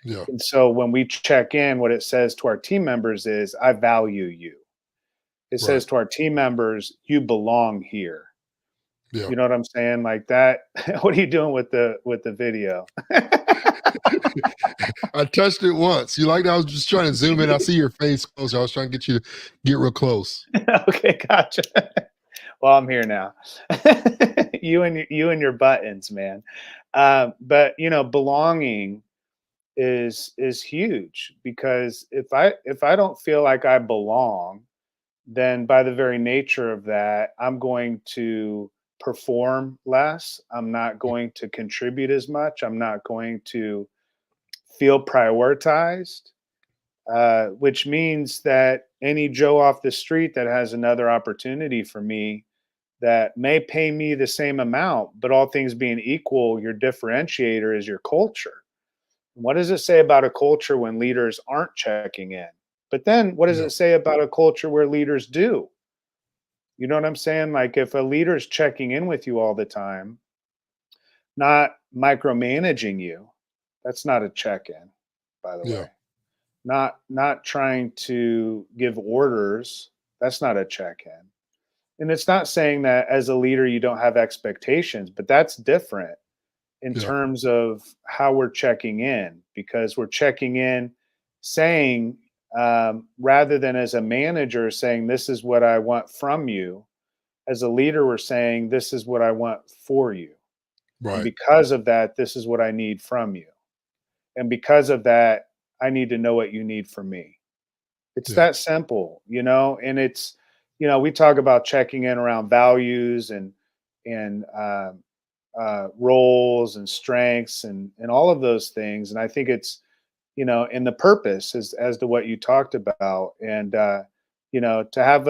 Yeah, And so when we check in, what it says to our team members is, I value you. It right. says to our team members, you belong here. Yeah. You know what I'm saying? Like that. What are you doing with the video? I touched it once. You like that? I was just trying to zoom in. I see your face closer. I was trying to get you to get real close. Okay, gotcha. Well, I'm here now. You and your buttons, man. But belonging is huge, because if I don't feel like I belong, then by the very nature of that, I'm going to perform less. I'm not going to contribute as much. I'm not going to feel prioritized, which means that any Joe off the street that has another opportunity for me that may pay me the same amount, but all things being equal, your differentiator is your culture. What does it say about a culture when leaders aren't checking in? But then what does Yeah, it say about a culture where leaders do? You know what I'm saying? Like, if a leader's checking in with you all the time, not micromanaging you, that's not a check-in, by the yeah, way. Not trying to give orders, that's not a check-in. And it's not saying that as a leader you don't have expectations, but that's different in yeah, terms of how we're checking in, because we're checking in saying, rather than as a manager saying, this is what I want from you, as a leader, we're saying, this is what I want for you. And right. because of that, this is what I need from you. And because of that, I need to know what you need from me. It's Yeah, that simple, and we talk about checking in around values and roles and strengths and all of those things. And I think it's, in the purpose as to what you talked about. And, to have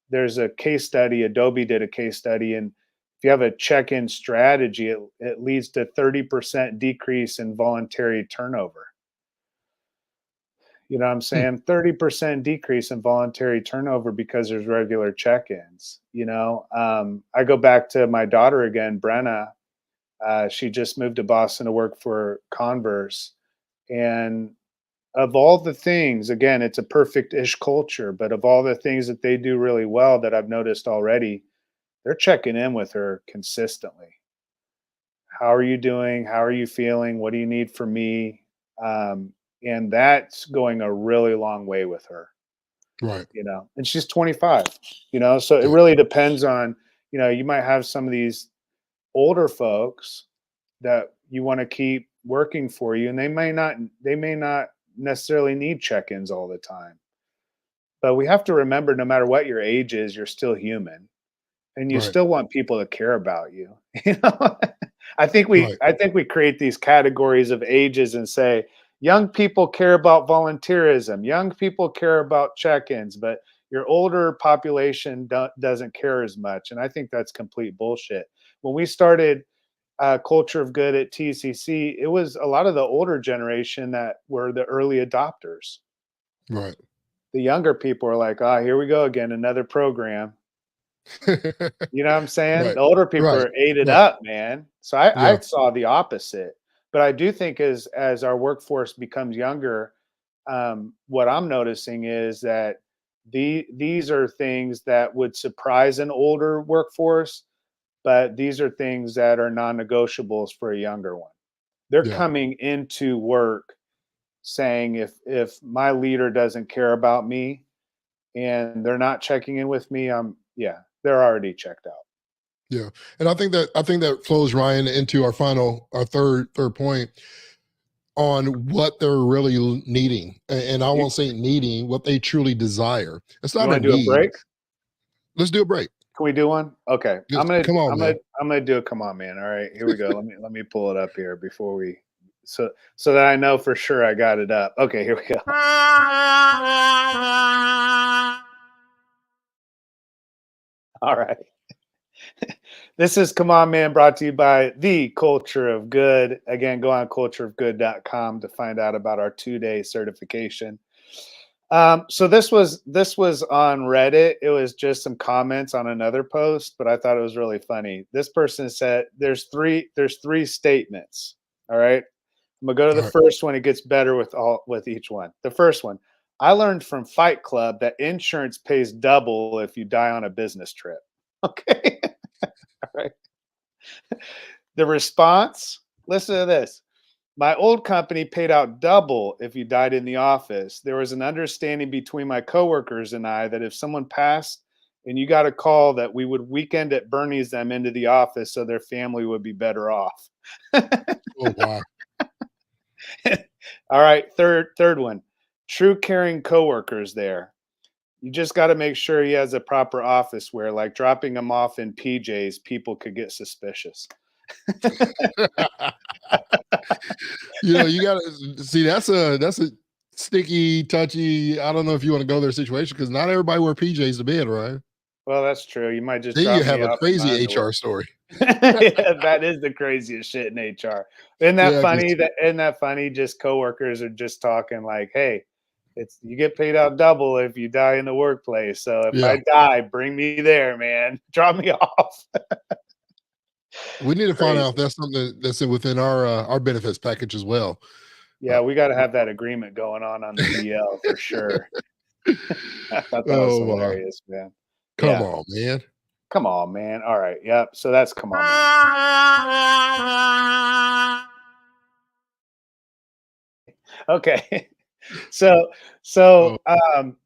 there's a case study, Adobe did a case study. And if you have a check-in strategy, it leads to 30% decrease in voluntary turnover. You know what I'm hmm, saying? 30% decrease in voluntary turnover because there's regular check-ins. I go back to my daughter again, Brenna. She just moved to Boston to work for Converse, and of all the things, again, it's a perfect-ish culture, but of all the things that they do really well that I've noticed already, they're checking in with her consistently. How are you doing? How are you feeling? What do you need from me? Um, and that's going a really long way with her, Right. and she's 25, so it Yeah. really depends on, you might have some of these older folks that you want to keep working for you, and they may not necessarily need check-ins all the time. But we have to remember, no matter what your age is, you're still human, and you Right. still want people to care about you. You know, I think we Right. I think we create these categories of ages and say young people care about volunteerism, young people care about check-ins, but your older population doesn't care as much. And I think that's complete bullshit. When we started Culture of Good at TCC, it was a lot of the older generation that were the early adopters. Right. The younger people are like, "Ah, here we go again, another program." You know what I'm saying? Right. The older people Right. are ate it Right. up, man. So I Yeah. saw the opposite. But I do think as our workforce becomes younger, what I'm noticing is that these are things that would surprise an older workforce, but these are things that are non-negotiables for a younger one. They're Yeah. coming into work saying, if my leader doesn't care about me and they're not checking in with me, yeah, they're already checked out. Yeah. And I think that flows Ryan into our third point on what they're really needing. And I You won't say needing, what they truly desire. It's you not a wanna do a need. break? Let's do a break. Can we do one? Okay. I'm Just gonna come on, I'm gonna man. I'm gonna do a come on, man. All right, here we go. Let me pull it up here before we so that I know for sure I got it up. Okay, here we go. All right. This is Come On Man, brought to you by The Culture of Good. Again, go on cultureofgood.com to find out about our 2-day certification. So this was on Reddit. It was just some comments on another post, but I thought it was really funny. This person said there's three statements. All right. I'm gonna go to the All right. first one. It gets better with each one. The first one. I learned from Fight Club that insurance pays double if you die on a business trip. Okay. All right. The response, listen to this. My old company paid out double if you died in the office. There was an understanding between my coworkers and I that if someone passed and you got a call, that we would weekend at Bernie's them into the office so their family would be better off. Oh wow. All right, third one. True caring coworkers there. You just got to make sure he has a proper office wear, like dropping him off in PJs. People could get suspicious. You gotta see that's a sticky, touchy. I don't know if you want to go there situation because not everybody wear PJs to bed, right? Well, that's true. You might just Then you drop me have a off in my crazy underwear. HR story. Yeah, that is the craziest shit in HR. Isn't that Yeah, funny? because Isn't that funny? Just coworkers are just talking like, "Hey, it's you get paid out double if you die in the workplace. So if yeah, I die, bring me there, man. Drop me off." we need to find out if Crazy. that's something that's within our benefits package as well. Yeah, Uh, we got to have that agreement going on the DL for sure. I thought that was oh my, hilarious, man. come Yeah, on, man. come on, man. All right, yep. So that's come on, man. Okay. So Oh,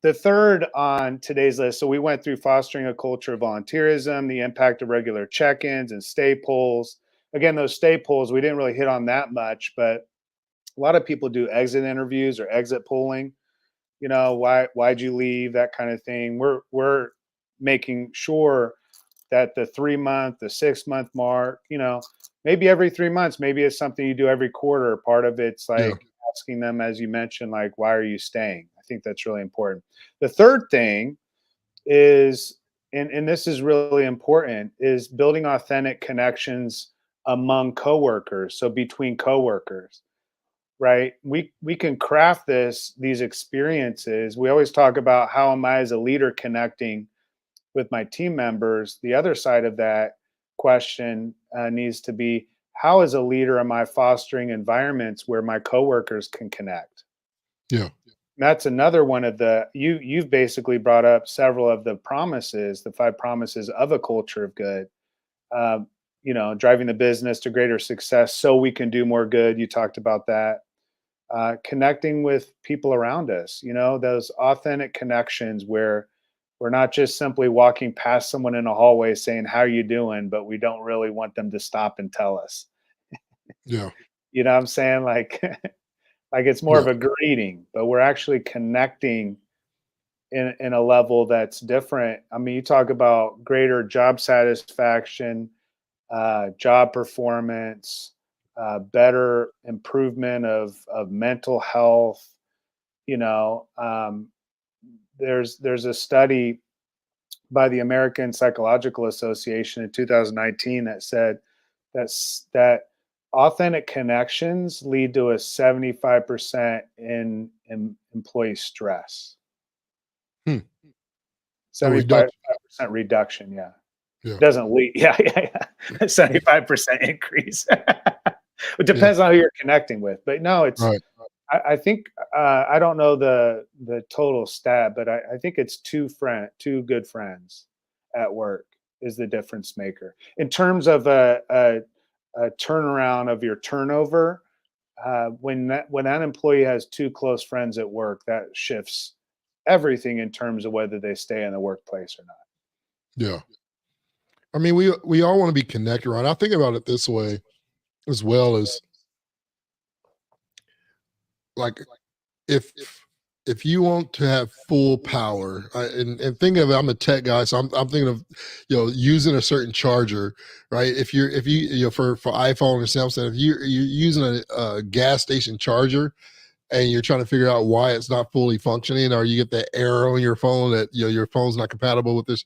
the third on today's list, so we went through fostering a culture of volunteerism, the impact of regular check-ins and stay polls. Again, those stay polls, we didn't really hit on that much, but a lot of people do exit interviews or exit polling. Why'd you leave? That kind of thing. We're making sure that the 3 month, the 6 month mark, maybe every 3 months, maybe it's something you do every quarter. Part of it's yeah, like asking them, as you mentioned, like, why are you staying? I think that's really important. The third thing is, and this is really important, is building authentic connections among coworkers. So between coworkers, right? We can craft these experiences. We always talk about how am I as a leader connecting with my team members. The other side of that question needs to be, how as a leader am I fostering environments where my coworkers can connect? Yeah. That's another one of the you've basically brought up several of the promises, the 5 promises of a culture of good. Um, driving the business to greater success so we can do more good. You talked about that. Connecting with people around us, those authentic connections where we're not just simply walking past someone in a hallway saying, "How are you doing?" But we don't really want them to stop and tell us. Yeah. You know what I'm saying? Like, like it's more Yeah. of a greeting, but we're actually connecting in a level that's different. I mean, you talk about greater job satisfaction, job performance, better improvement of mental health. You know, um, there's a study by the American Psychological Association in 2019 that said that authentic connections lead to a 75% in employee stress. Hmm. A 75% reduction. reduction. Yeah. Yeah. Doesn't lead. Yeah, yeah, yeah. 75% increase. It Yeah. depends on who you're connecting with. But no, Right. I think I don't know the total stat, but I think it's two good friends at work is the difference maker. In terms of a turnaround of your turnover, when that employee has two close friends at work, that shifts everything in terms of whether they stay in the workplace or not. Yeah. I mean, we all want to be connected, right? I think about it this way as well as like if if you want to have full power, and think of it, I'm a tech guy, so I'm thinking of using a certain charger, right? If you for iPhone or Samsung, if you're using a gas station charger and you're trying to figure out why it's not fully functioning, or you get that error on your phone that your phone's not compatible with this,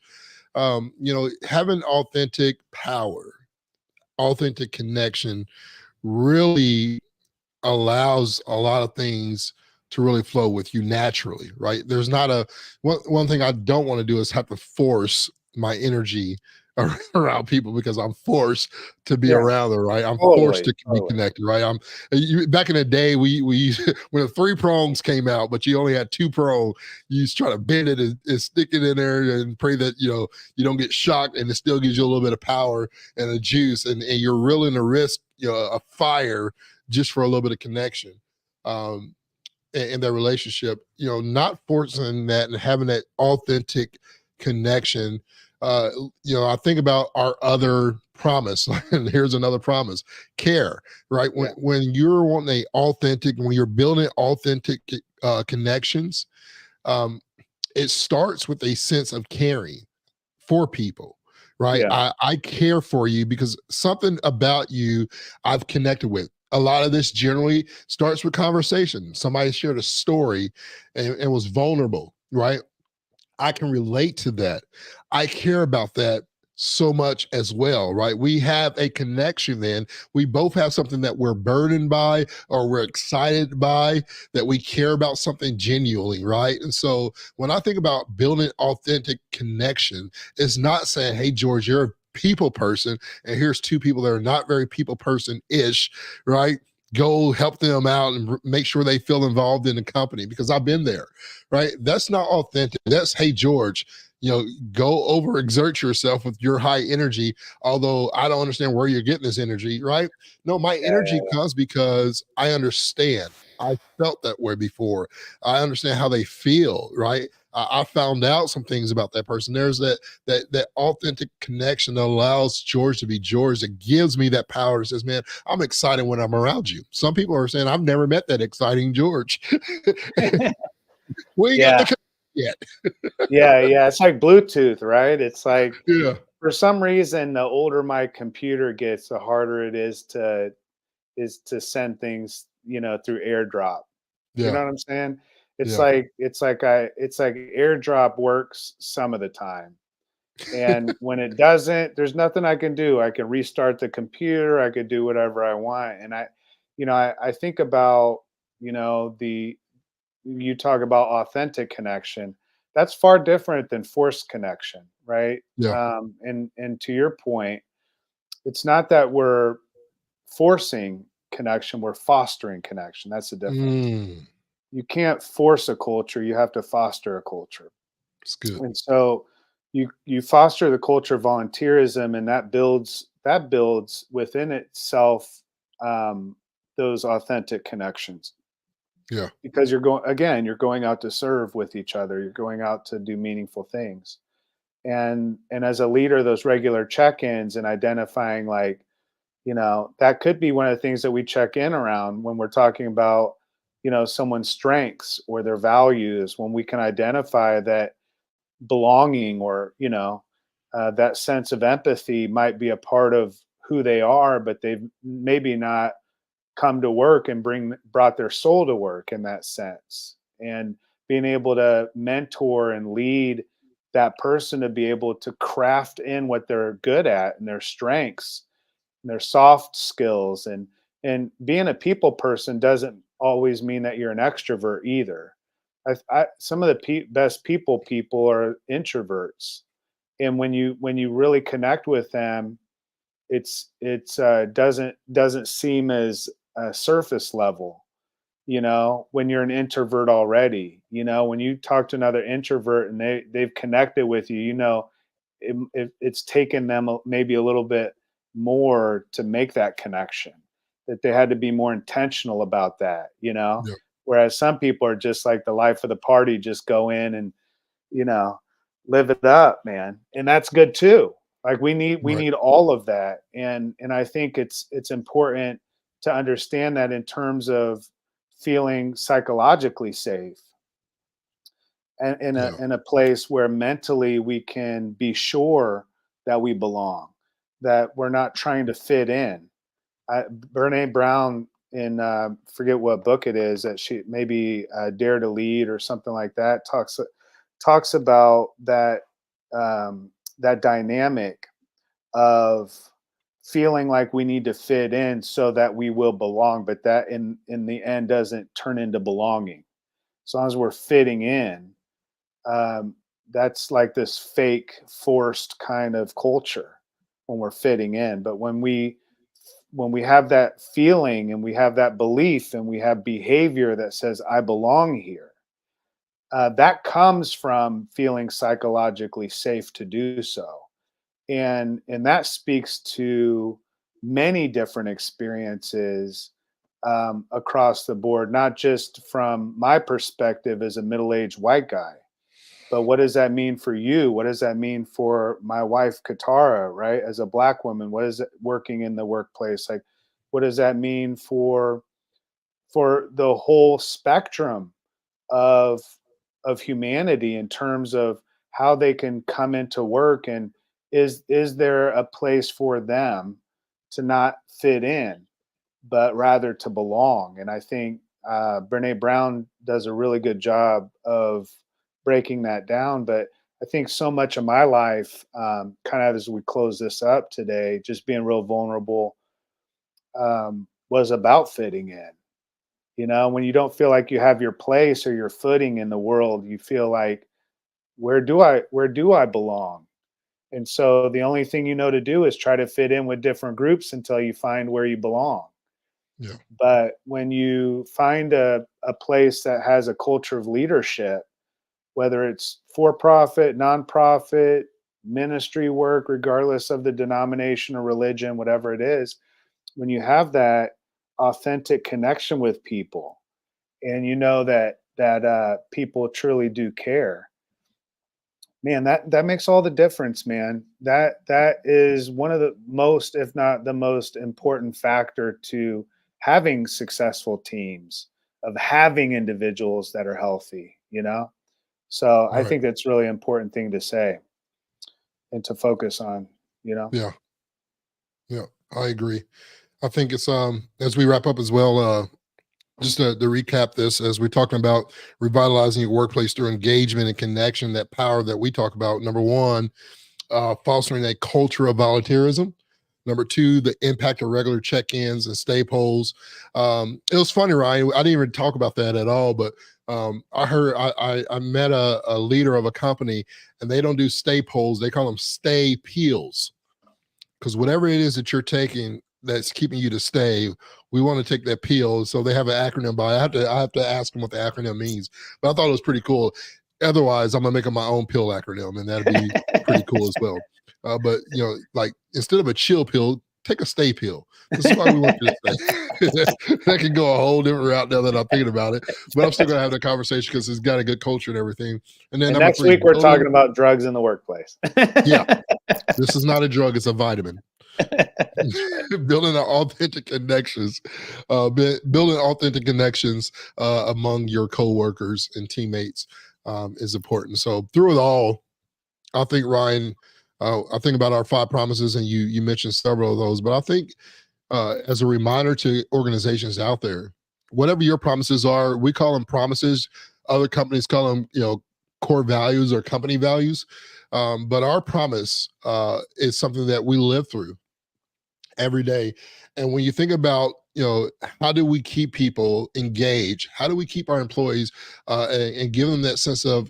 having authentic power, authentic connection really allows a lot of things to really flow with you naturally, right? There's not a one thing I don't want to do is have to force my energy around people because I'm forced to be Yeah, around them, right? I'm forced totally, to be totally. connected, right? Back in the day, we when the three prongs came out, but you only had two prong, you just try to bend it and stick it in there and pray that you don't get shocked, and it still gives you a little bit of power and a juice, and you're willing to risk a fire just for a little bit of connection um, in their relationship. Not forcing that and having that authentic connection. I think about our other promise, and here's another promise: care. Right Yeah, when you're wanting a authentic, when you're building authentic connections, um, it starts with a sense of caring for people, right? yeah, I care for you because something about you I've connected with. A lot of this generally starts with conversation. Somebody shared a story and was vulnerable, right? I can relate to that. I care about that so much as well, right? We have a connection then. We both have something that we're burdened by or we're excited by, that we care about something genuinely, right? And so when I think about building authentic connection, it's not saying, hey, George, you're a people person, and here's two people that are not very people person ish, right? Go help them out and make sure they feel involved in the company because I've been there, right? That's not authentic. That's, hey, George, go overexert yourself with your high energy, although I don't understand where you're getting this energy, right? No, my energy yeah, comes because I understand. I felt that way before. I understand how they feel, right? I found out some things about that person. There's that authentic connection that allows George to be George, that gives me that power that says, man, I'm excited when I'm around you. Some people are saying, I've never met that exciting George. yeah. We ain't got Yeah, the yet. yeah, yeah. It's like Bluetooth, right? It's like Yeah, for some reason, the older my computer gets, the harder it is to send things, through AirDrop. You yeah, know what I'm saying? It's yeah. like it's like AirDrop works some of the time. And when it doesn't, there's nothing I can do. I can restart the computer, I could do whatever I want. And I think about, the you talk about authentic connection. That's far different than forced connection, right? Yeah. And to your point, it's not that we're forcing connection, we're fostering connection. That's the difference. Mm. you can't force a culture, you have to foster a culture. It's good. And so you foster the culture of volunteerism, and that builds within itself those authentic connections, Yeah. because you're going out to serve with each other, you're going out to do meaningful things. And as a leader, those regular check-ins and identifying, like, that could be one of the things that we check in around when we're talking about, someone's strengths or their values, when we can identify that belonging, or that sense of empathy might be a part of who they are, but they've maybe not come to work and brought their soul to work in that sense. And being able to mentor and lead that person to be able to craft in what they're good at and their strengths and their soft skills. And being a people person doesn't always mean that you're an extrovert either. Some of the best people are introverts, and when you really connect with them, it's doesn't seem as surface level. When you're an introvert already, when you talk to another introvert and they've connected with you, it's taken them maybe a little bit more to make that connection, that they had to be more intentional about that. Yeah. Whereas some people are just like the life of the party, just go in and you know live it up, man, and that's good too. Like, we Right. need all of that, and I think it's important to understand that in terms of feeling psychologically safe, and Yeah. in a place where mentally we can be sure that we belong, that we're not trying to fit in. Brene Brown, in forget what book it is, that she maybe Dare to Lead or something like that, talks about that dynamic of feeling like we need to fit in so that we will belong, but that in the end doesn't turn into belonging. As long as we're fitting in, um, that's like this fake, forced kind of culture when we're fitting in. But when we have that feeling and we have that belief and we have behavior that says I belong here, that comes from feeling psychologically safe to do so. And that speaks to many different experiences across the board, not just from my perspective as a middle-aged white guy, but what does that mean for you? What does that mean for my wife, Katara, right? As a black woman, what is it working in the workplace? Like, what does that mean for the whole spectrum of humanity in terms of how they can come into work, and is there a place for them to not fit in but rather to belong? And I think Brene Brown does a really good job of breaking that down. But I think so much of my life, kind of as we close this up today, just being real vulnerable, was about fitting in. When you don't feel like you have your place or your footing in the world, you feel like, where do I belong? And so the only thing you know to do is try to fit in with different groups until you find where you belong. Yeah. But when you find a place that has a culture of leadership, whether it's for profit, nonprofit, ministry work, regardless of the denomination or religion, whatever it is, when you have that authentic connection with people, and you know that people truly do care, man, that makes all the difference, man. That is one of the most, if not the most important factor to having successful teams, of having individuals that are healthy. So I Right. think that's really important thing to say and to focus on. Yeah. Yeah. I agree. I think it's as we wrap up as well, just to recap this, as we're talking about revitalizing your workplace through engagement and connection, that power that we talk about. Number one, fostering a culture of volunteerism. Number two, the impact of regular check-ins and stay polls. It was funny, Ryan. I didn't even talk about that at all, but I heard I met a leader of a company, and they don't do stay polls; they call them stay peels, because whatever it is that you're taking that's keeping you to stay. We want to take that pill. So they have an acronym, but I have to ask them what the acronym means. But I thought it was pretty cool. Otherwise, I'm gonna make up my own pill acronym, and that'd be pretty cool as well. But like instead of a chill pill, take a stay pill. This is why we want you to stay. That can go a whole different route now that I'm thinking about it. But I'm still gonna have that conversation because it's got a good culture and everything. And then next week we're talking about drugs in the workplace. Yeah, this is not a drug; it's a vitamin. Building authentic connections, among your coworkers and teammates is important. So through it all, I think, Ryan, I think about our 5 promises, and you mentioned several of those, but I think as a reminder to organizations out there, whatever your promises are, we call them promises. Other companies call them, core values or company values. But our promise is something that we live through every day. And when you think about, how do we keep people engaged? How do we keep our employees and give them that sense of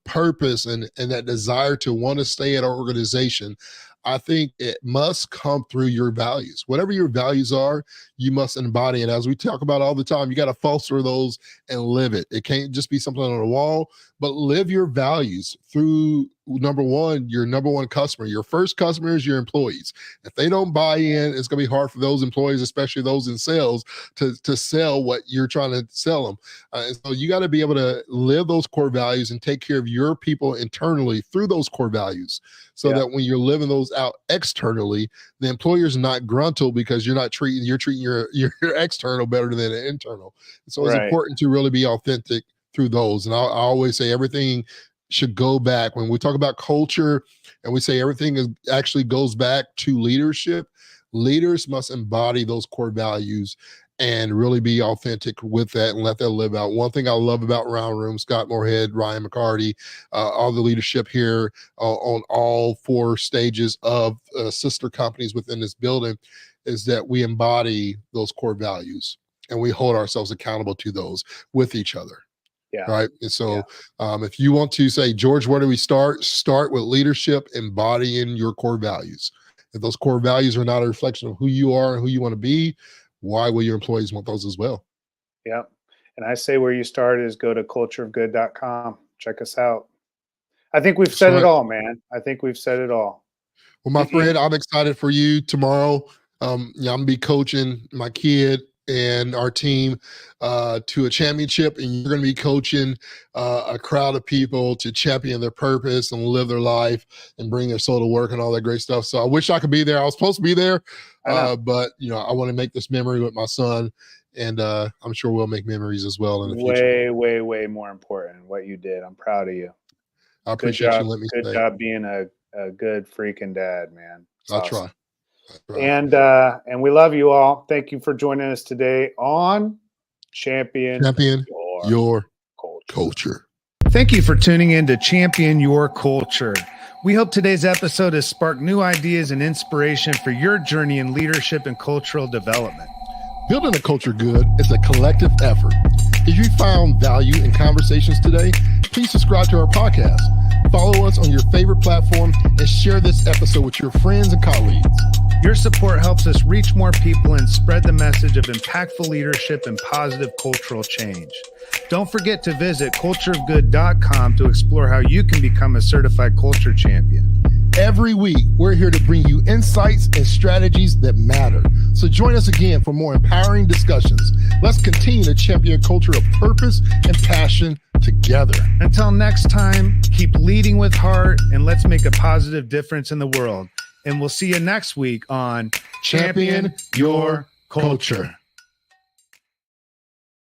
purpose and that desire to want to stay at our organization? I think it must come through your values. Whatever your values are, you must embody it. As we talk about all the time, you got to foster those and live it. It can't just be something on a wall, but live your values through, number one, your number one customer. Your first customer is your employees. If they don't buy in, it's going to be hard for those employees, especially those in sales, to sell what you're trying to sell them. And so you got to be able to live those core values and take care of your people internally through those core values, so that when you're living those out externally, the employer's not gruntled because you're treating your external better than the internal. So it's important to really be authentic through those. And I always say everything should go back when we talk about culture, and we say everything actually goes back to leadership. Leaders must embody those core values and really be authentic with that and let that live out. One thing I love about Round Room, Scott Moorhead, Ryan McCarty, all the leadership here on all 4 stages of sister companies within this building, is that we embody those core values and we hold ourselves accountable to those with each other. Yeah. Right. And so if you want to say, George, where do we start? Start with leadership, embodying your core values. If those core values are not a reflection of who you are and who you want to be, why will your employees want those as well? Yeah. And I say where you start is go to cultureofgood.com. Check us out. I think we've said it all, man. I think we've said it all. Well, my friend, I'm excited for you tomorrow. I'm going to be coaching my kid and our team to a championship, and you're going to be coaching a crowd of people to champion their purpose and live their life and bring their soul to work and all that great stuff. So I wish I could be there. I was supposed to be there, but I want to make this memory with my son, and I'm sure we'll make memories as well in the future. Way more important what you did. I'm proud of you. I appreciate you letting me Good job being a good freaking dad, man. I'll try. And we love you all. Thank you for joining us today on Champion Your Culture. Thank you for tuning in to Champion Your Culture. We hope today's episode has sparked new ideas and inspiration for your journey in leadership and cultural development. Building a culture good is a collective effort. If you found value in conversations today, please subscribe to our podcast. Follow us on your favorite platform and share this episode with your friends and colleagues. Your support helps us reach more people and spread the message of impactful leadership and positive cultural change. Don't forget to visit cultureofgood.com to explore how you can become a certified culture champion. Every week, we're here to bring you insights and strategies that matter. So join us again for more empowering discussions. Let's continue to champion a culture of purpose and passion together. Until next time, keep leading with heart and let's make a positive difference in the world. And we'll see you next week on Champion Your Culture.